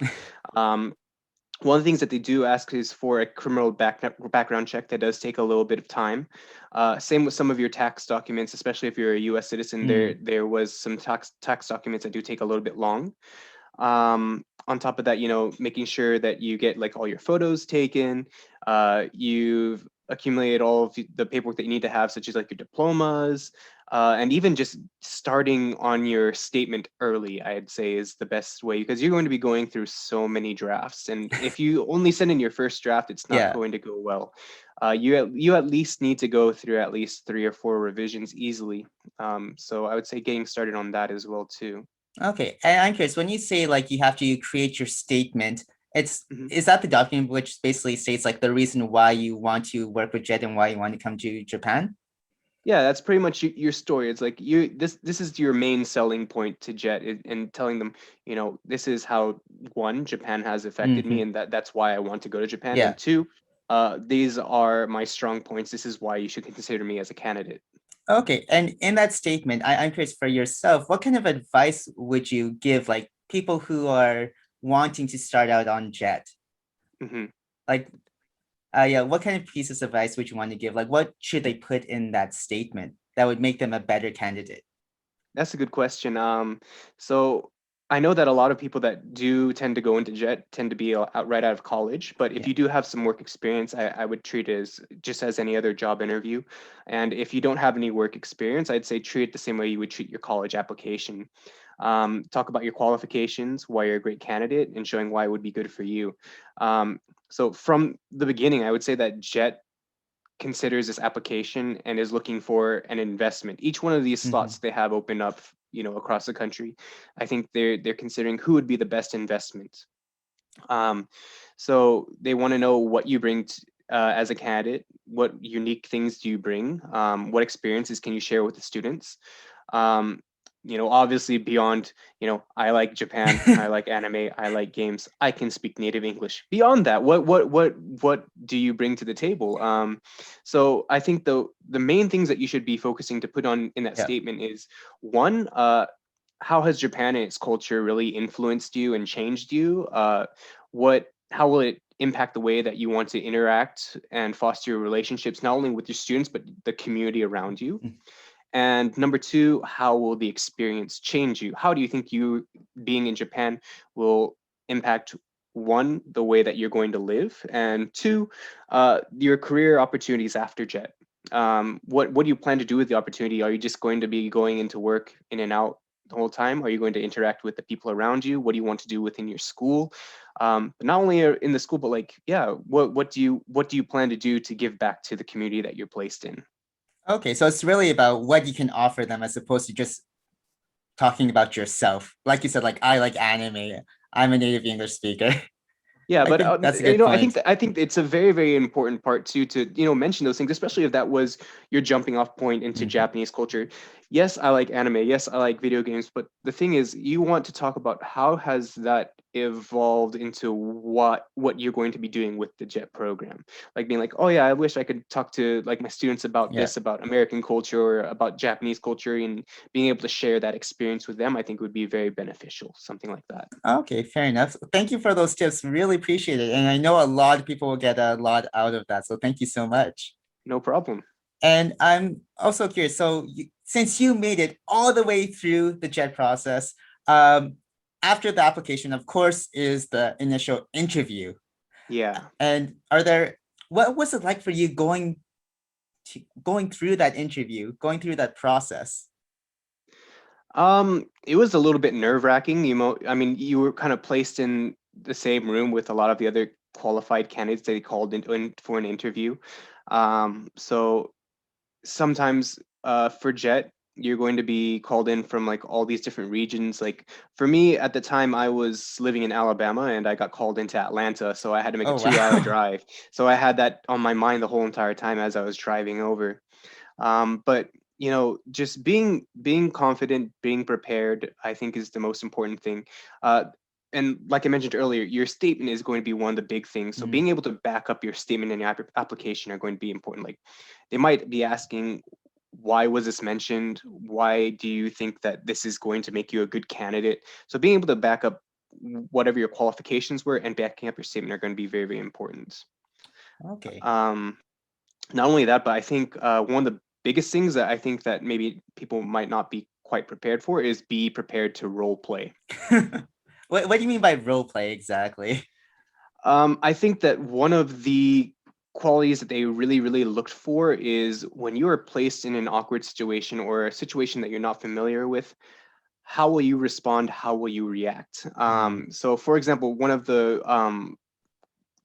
Um, One of the things that they do ask is for a criminal background check that does take a little bit of time. Same with some of your tax documents, especially if you're a U.S. citizen. There, Mm, there was some tax documents that do take a little bit long. On top of that, making sure that you get like all your photos taken. You've accumulated all of the paperwork that you need to have, such as like your diplomas, and even just starting on your statement early, I'd say is the best way because you're going to be going through so many drafts. And if you only send in your first draft, it's not yeah. going to go well. You at least need to go through at least 3 or 4 revisions easily. So I would say getting started on that as well too. Okay. And I'm curious, when you say like you have to create your statement, it's Mhm. is that the document which basically states like the reason why you want to work with Jet and why you want to come to Japan? Yeah, that's pretty much your story. It's like this is your main selling point to Jet and telling them, this is how one, Japan has affected me Hmm. and that's why I want to go to Japan. Yeah. And two, these are my strong points. This is why you should consider me as a candidate. Okay, and in that statement, I'm curious for yourself, what kind of advice would you give like people who are wanting to start out on Jet? Mhm. Like, yeah, what kind of pieces of advice would you want to give? Like, what should they put in that statement that would make them a better candidate? That's a good question. So I know that a lot of people that do tend to go into Jet tend to be right out of college, but if Yeah. you do have some work experience, I would treat it as just as any other job interview. And if you don't have any work experience, I'd say treat it the same way you would treat your college application. Talk about your qualifications, why you're a great candidate, and showing why it would be good for you. So from the beginning, I would say that Jet considers this application and is looking for an investment. Each one of these Hmm. slots they have open up, across the country, I think they're considering who would be the best investment. Um, so they want to know what you bring as a candidate. What unique things do you bring? What experiences can you share with the students? Um, obviously beyond, I like Japan, I like anime, I like games, I can speak native English. Beyond that, what do you bring to the table? So I think the main things that you should be focusing to put on in that Yeah. statement is one, how has Japan and its culture really influenced you and changed you? How will it impact the way that you want to interact and foster your relationships, not only with your students, but the community around you? Mm. And number two, how will the experience change you? How do you think you being in Japan will impact one, the way that you're going to live, and two, your career opportunities after Jet? What do you plan to do with the opportunity? Are you just going to be going into work in and out the whole time? Are you going to interact with the people around you? What do you want to do within your school? But not only in the school, but like, yeah, what do you plan to do to give back to the community that you're placed in? Okay, so it's really about what you can offer them as opposed to just talking about yourself. Like you said, like I like anime. I'm a native English speaker. Yeah, I but think that's a good point. I think it's a very, very important part too to mention those things, especially if that was your jumping off point into Mhm. Japanese culture. yes, I like anime. Yes, I like video games. But the thing is, you want to talk about how has that evolved into what you're going to be doing with the JET program. Like being like, oh yeah, I wish I could talk to like my students about Yeah. this, about American culture or about Japanese culture, and being able to share that experience with them, I think would be very beneficial. Something like that. Okay, fair enough. Thank you for those tips. Really appreciate it. And I know a lot of people will get a lot out of that. So thank you so much. No problem. And I'm also curious. So since you made it all the way through the JET process, after the application, of course, is the initial interview. Yeah. And what was it like for you going through that interview, going through that process? It was a little bit nerve-wracking. I mean, you were kind of placed in the same room with a lot of the other qualified candidates that they called in for an interview. So sometimes for JET, you're going to be called in from like all these different regions. Like for me at the time, I was living in Alabama and I got called into Atlanta, so I had to make a Oh, 2-hour wow. drive. So I had that on my mind the whole entire time as I was driving over. But just being confident, being prepared, I think is the most important thing. Uh, and like I mentioned earlier, your statement is going to be one of the big things. So Mm, being able to back up your statement and your application are going to be important. Like they might be asking, why was this mentioned? Why do you think that this is going to make you a good candidate? So being able to back up whatever your qualifications were and backing up your statement are going to be very, very important. okay. Um, Not only that, but I think one of the biggest things that I think that maybe people might not be quite prepared for is be prepared to role play. What do you mean by role play exactly? I think that one of the qualities that they really, really looked for is when you are placed in an awkward situation or a situation that you're not familiar with, how will you respond? How will you react? Mm. So, for example, one of the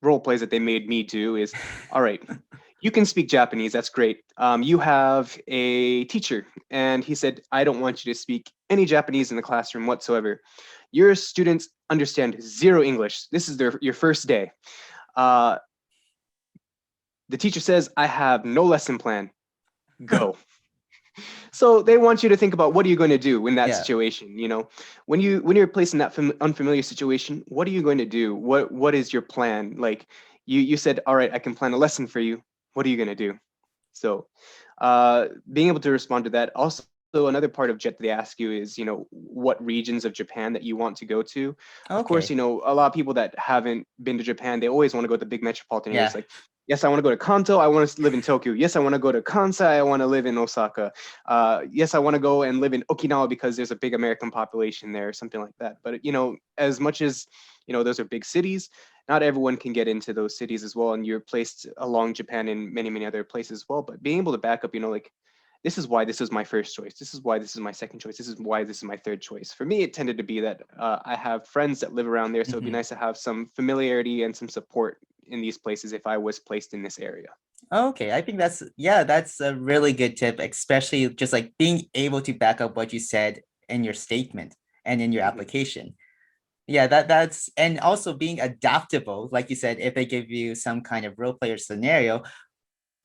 role plays that they made me do is, all right, you can speak Japanese. That's great. You have a teacher, and he said, I don't want you to speak any Japanese in the classroom whatsoever. Your students understand zero English. This is your first day. Uh, the teacher says, I have no lesson plan. Go. So they want you to think about what are you going to do in that Yeah. situation. When you're placed in that unfamiliar situation, what are you going to do? What is your plan? Like you said, all right, I can plan a lesson for you. What are you going to do? So being able to respond to that. Also, another part of JET that they ask you is, what regions of Japan that you want to go to. Of course, Okay. a lot of people that haven't been to Japan, they always want to go to the big metropolitan areas. Yeah. Like, yes, I want to go to Kanto. I want to live in Tokyo. Yes, I want to go to Kansai. I want to live in Osaka. Yes, I want to go and live in Okinawa because there's a big American population there, or something like that. But as much as those are big cities, not everyone can get into those cities as well, and you're placed along Japan and many, many other places as well. But being able to back up, like, this is why this is my first choice. This is why this is my second choice. This is why this is my third choice. For me, it tended to be that I have friends that live around there, so it'd be Mhm. nice to have some familiarity and some support in these places if I was placed in this area. Okay, I think that's a really good tip, especially just like being able to back up what you said in your statement and in your Mhm. application. Yeah, that's and also being adaptable, like you said, if they give you some kind of role player scenario,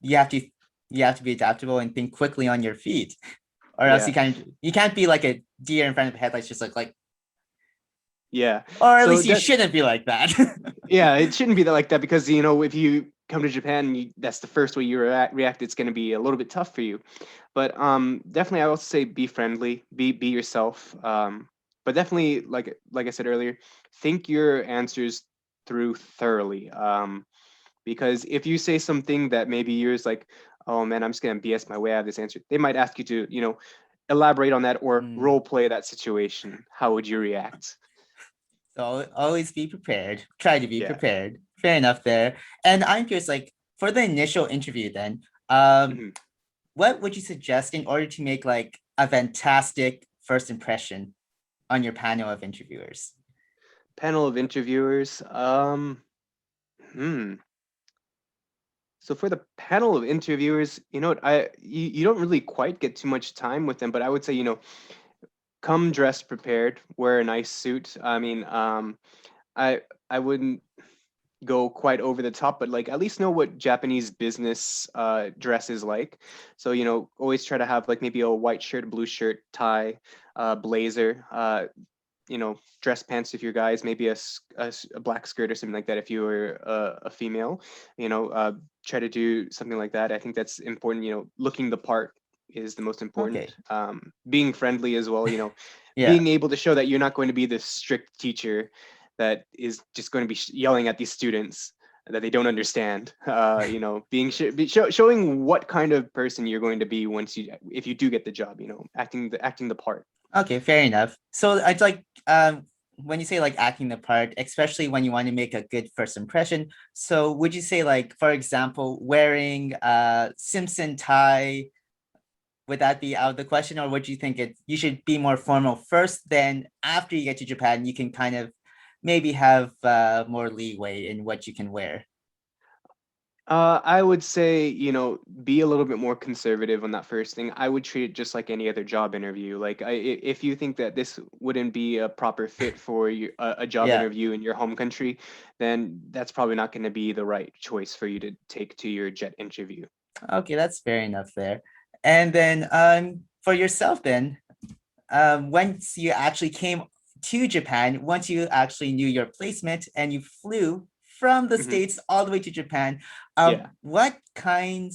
you have to you have to be adaptable and think quickly on your feet, or else Yeah, you can't be like a deer in front of headlights, just like, yeah. or at So least you that shouldn't be like that. Yeah, it shouldn't be that like that because if you come to Japan, and that's the first way you react. It's going to be a little bit tough for you. But definitely, I will say be friendly, be yourself. But definitely, like I said earlier, think your answers through thoroughly. Because if you say something that maybe you're just like, oh man, I'm just going to BS my way out of this answer, they might ask you to elaborate on that or Mm. role play that situation. How would you react? So always be prepared. Try to be Yeah. prepared. Fair enough there. And I'm curious, like for the initial interview, then, Mhm. what would you suggest in order to make like a fantastic first impression on your panel of interviewers? Panel of interviewers. Hmm. So for the panel of interviewers, you don't really quite get too much time with them, but I would say, come dressed prepared, wear a nice suit. I mean, I wouldn't. go quite over the top, but like at least know what Japanese business dress is like. So, always try to have like maybe a white shirt, blue shirt, tie, blazer, dress pants if you're guys, maybe a black skirt or something like that if you were a female. Try to do something like that. I think that's important. Looking the part is the most Okay. important. Being friendly as well. Yeah. Being able to show that you're not going to be this strict teacher that is just going to be yelling at these students that they don't understand. Showing what kind of person you're going to be if you do get the job. Acting the part. Okay, fair enough. So I'd like when you say like acting the part, especially when you want to make a good first impression. So would you say like, for example, wearing a Simpson tie, would that be out of the question, or would you think you should be more formal first, then after you get to Japan, you can kind of maybe have more leeway in what you can wear? I would say, be a little bit more conservative on that first thing. I would treat it just like any other job interview. Like, if you think that this wouldn't be a proper fit for you, a job Yeah. interview in your home country, then that's probably not going to be the right choice for you to take to your jet interview. Okay, that's fair enough there. And then for yourself then, once you actually came to Japan, once you actually knew your placement and you flew from the Mhm. States all the way to Japan, Yeah. what kind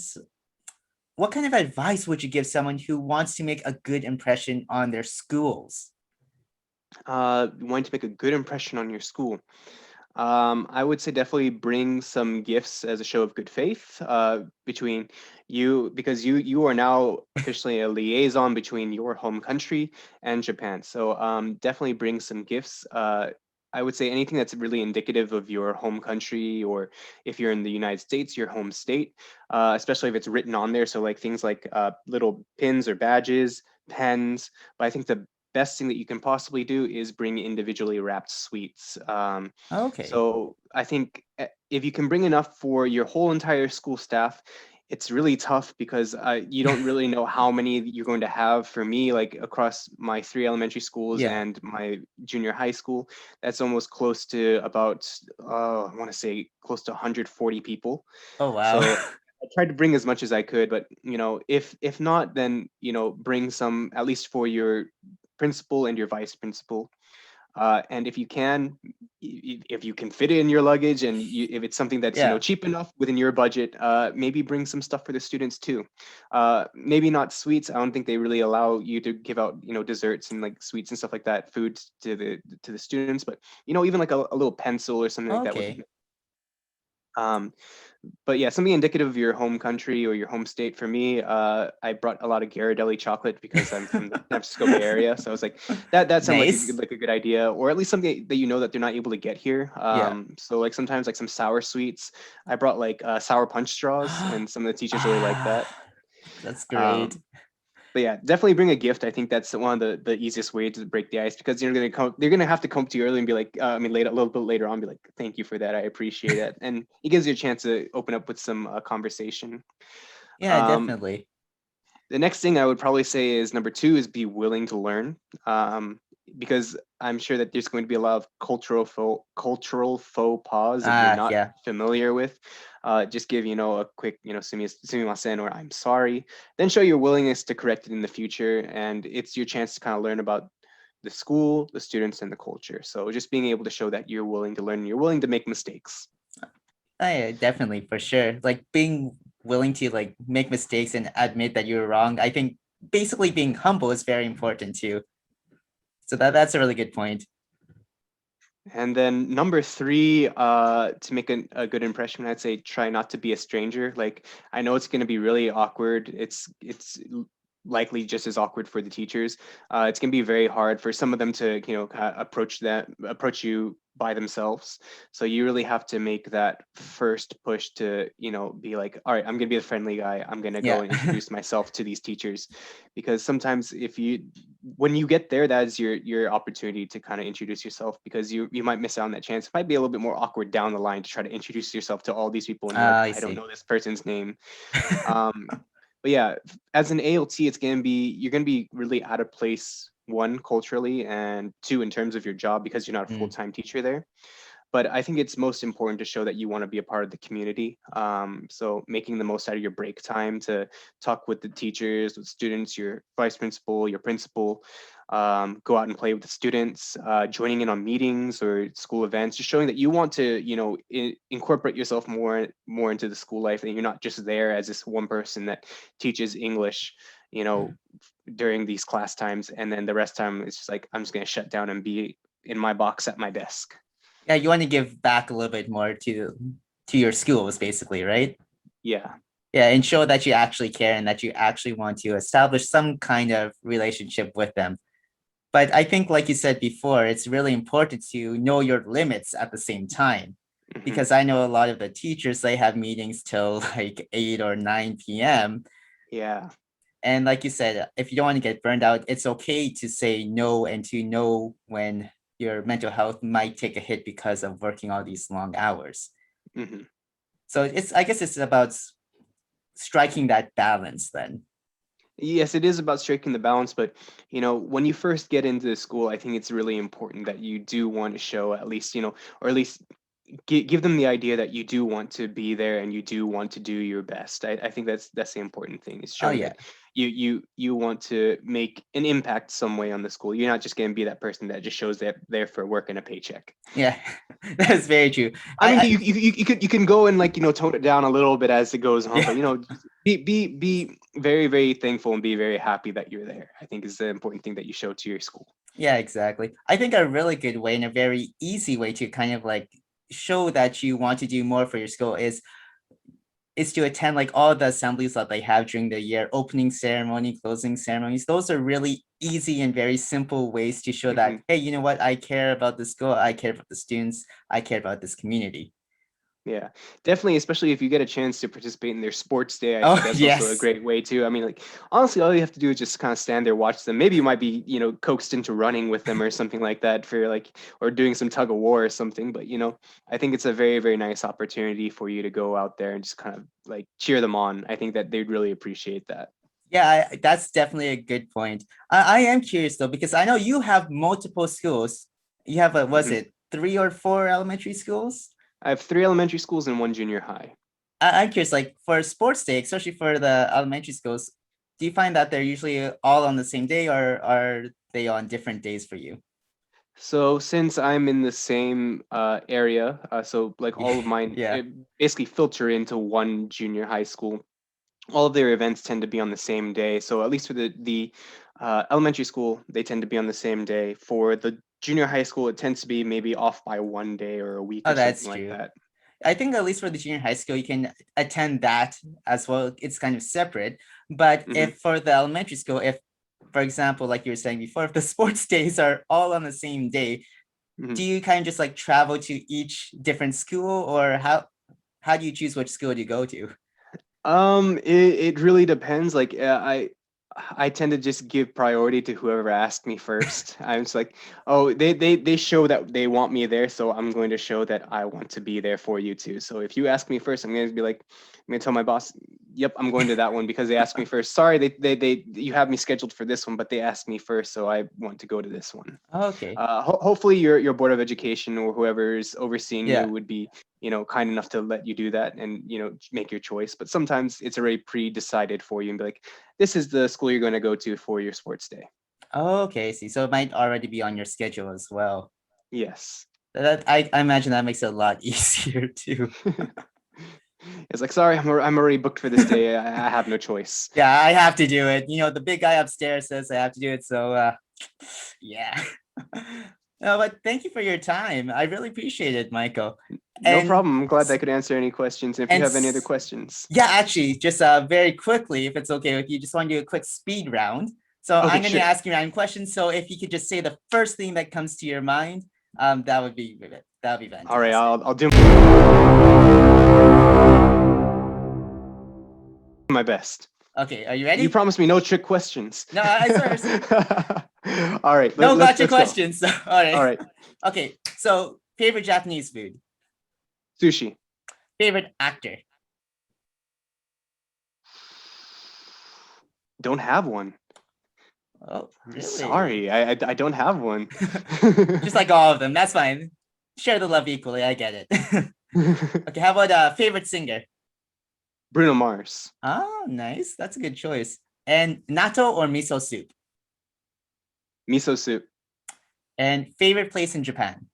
of advice would you give someone who wants to make a good impression on their schools? Wanting to make a good impression on your school. I would say definitely bring some gifts as a show of good faith between you, because you are now officially a liaison between your home country and Japan. So definitely bring some gifts. I would say anything that's really indicative of your home country, or if you're in the United States, your home state, especially if it's written on there. So like things like little pins or badges, pens. But I think the best thing that you can possibly do is bring individually wrapped sweets. Okay. So I think if you can bring enough for your whole entire school staff, it's really tough because you don't really know how many you're going to have. For me, like across my 3 elementary schools Yeah. and my junior high school, that's almost close to about, I want to say close to 140 people. Oh, wow. So I tried to bring as much as I could, but if not, then bring some at least for your principal and your vice principal. And if you can, if you can fit it in your luggage, and if it's something that's Yeah. cheap enough within your budget, maybe bring some stuff for the students too. Maybe not sweets. I don't think they really allow you to give out desserts and like sweets and stuff like that, food to the students. But even like a little pencil or something like that would be. Okay. Um, but yeah, something indicative of your home country or your home state. For me, I brought a lot of Ghirardelli chocolate because I'm from the San Francisco Bay Area. So I was like, that sounded Nice. like a good idea, or at least something that that they're not able to get here. Yeah. So like sometimes like some sour sweets. I brought like sour punch straws, and some of the teachers really like that. Ah, that's great. Um, but yeah, definitely bring a gift. I think that's one of the easiest way to break the ice, because they're gonna have to come up to you early and be like, later, a little bit later on, be like, thank you for that, I appreciate it, and it gives you a chance to open up with some conversation. Yeah, Um, definitely. the next thing I would probably say is number two is be willing to learn, because I'm sure that there's going to be a lot of cultural faux pas that you're not Yeah. familiar with. Just give a quick sumimasen, or I'm sorry. Then show your willingness to correct it in the future, and it's your chance to kind of learn about the school, the students, and the culture. So just being able to show that you're willing to learn, you're willing to make mistakes. Yeah, definitely, for sure. Like being willing to like make mistakes and admit that you're wrong. I think basically being humble is very important too. So that's a really good point. And then number three, to make a good impression, I'd say try not to be a stranger. Like, I know it's going to be really awkward. Likely just as awkward for the teachers. It's going to be very hard for some of them to approach you by themselves. So you really have to make that first push to be like, all right, I'm going to be the friendly guy. I'm going to go Yeah. and introduce myself to these teachers, because sometimes when you get there, that is your opportunity to kind of introduce yourself, because you might miss out on that chance. It might be a little bit more awkward down the line to try to introduce yourself to all these people, and you're like, I I don't see. know this person's name. um, but yeah, as an ALT, you're gonna be really out of place, one, culturally, and two, in terms of your job, because you're not a Mm, full-time teacher there. but I think it's most important to show that you want to be a part of the community. So making the most out of your break time to talk with the teachers, with students, your vice principal, your principal, go out and play with the students, joining in on meetings or school events, just showing that you want to, incorporate yourself more into the school life, and you're not just there as this one person that teaches English, during these class times, and then the rest time it's just like I'm just going to shut down and be in my box at my desk. Yeah, you want to give back a little bit more to your schools, basically, right? Yeah. Yeah, and show that you actually care and that you actually want to establish some kind of relationship with them. But I think, like you said before, it's really important to know your limits at the same time. Because I know a lot of the teachers, they have meetings till like 8 or 9 p.m. Yeah. And like you said, if you don't want to get burned out, it's okay to say no and to know when your mental health might take a hit because of working all these long hours. So I guess it's about striking that balance then. Yes, it is about striking the balance, but when you first get into school, I think it's really important that you do want to show at least, or at least give them the idea that you do want to be there and you do want to do your best. I think that's the important thing, is showing yeah. that you want to make an impact some way on the school. You're not just going to be that person that just shows up there for work and a paycheck. Yeah, that's very true. I mean, you can go and tone it down a little bit as it goes on, but be very, very thankful and be very happy that you're there. I think is the important thing that you show to your school. Yeah, exactly. I think a really good way and a very easy way to kind of like show that you want to do more for your school is to attend like all the assemblies that they have during the year, opening ceremony, closing ceremonies. Those are really easy and very simple ways to show that, hey, you know what, I care about the school, I care about the students, I care about this community. Yeah, definitely, especially if you get a chance to participate in their sports day. I think that's also a great way too. I mean, honestly, all you have to do is just kind of stand there, watch them. Maybe you might be, coaxed into running with them or something like that for or doing some tug of war or something. But, I think it's a very, very nice opportunity for you to go out there and just kind of cheer them on. I think that they'd really appreciate that. Yeah, that's definitely a good point. I am curious though, because I know you have multiple schools. You have was it 3 or 4 elementary schools? I have 3 elementary schools and 1 junior high. I'm curious, like for sports day, especially for the elementary schools, do you find that they're usually all on the same day, or are they on different days for you? So since I'm in the same area, so all of mine basically filter into one junior high school. All of their events tend to be on the same day. So at least for the elementary school, they tend to be on the same day. For the junior high school, it tends to be maybe off by 1 day or a week or something like that. I think at least for the junior high school, you can attend that as well. It's kind of separate. But if for the elementary school, if, for example, like you were saying before, if the sports days are all on the same day, do you kind of just travel to each different school, or how do you choose which school to go to? It really depends. I tend to just give priority to whoever asked me first. I'm just like, oh, they show that they want me there, so I'm going to show that I want to be there for you too. So if you ask me first, I'm going to be like, I'm going to tell my boss, yep, I'm going to that one because they asked me first. Sorry, you have me scheduled for this one, but they asked me first, so I want to go to this one. Okay. Hopefully your board of education or whoever's overseeing you would be kind enough to let you do that and make your choice. But sometimes it's already pre-decided for you and be like, this is the school you're going to go to for your sports day. Okay, see, so it might already be on your schedule as well. Yes. That I imagine that makes it a lot easier too. It's like, sorry, I'm already booked for this day. I have no choice. Yeah, I have to do it. The big guy upstairs says I have to do it. So yeah. No, but thank you for your time. I really appreciate it, Michael. No problem. I'm glad I could answer any questions. If you have any other questions. Yeah, actually, just very quickly, if it's okay with you, just want to do a quick speed round. So I'm going to ask you random questions. So if you could just say the first thing that comes to your mind, that would be fantastic. All right, I'll do my best. Okay, are you ready? You promised me no trick questions. No, I swear. All right. No gotcha questions. All right. All right. Okay, so favorite Japanese food? Sushi. Favorite actor? Don't have one. Oh, really? Sorry, I don't have one. Just like all of them. That's fine. share the love equally. I get it. Okay, how about favorite singer? Bruno Mars. Oh, nice. That's a good choice. And natto or miso soup? Miso soup. And favorite place in Japan?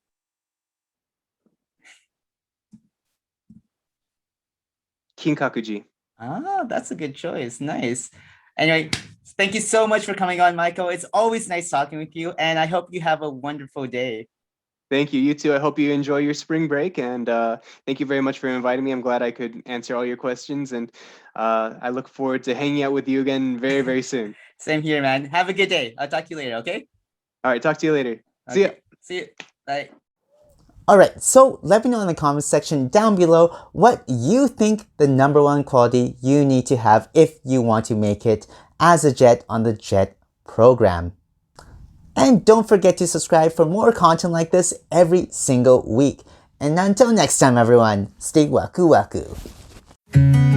Kinkakuji. Ah, that's a good choice. Nice. Anyway, thank you so much for coming on, Michael. It's always nice talking with you, and I hope you have a wonderful day. Thank you. You too. I hope you enjoy your spring break, and thank you very much for inviting me. I'm glad I could answer all your questions, and I look forward to hanging out with you again very, very soon. Same here, man. Have a good day. I'll talk to you later, okay? All right. Talk to you later. See ya. Okay. See you. Bye. Alright, so let me know in the comment section down below what you think the number one quality you need to have if you want to make it as a JET on the JET program. And don't forget to subscribe for more content like this every single week. And until next time everyone, stay waku waku.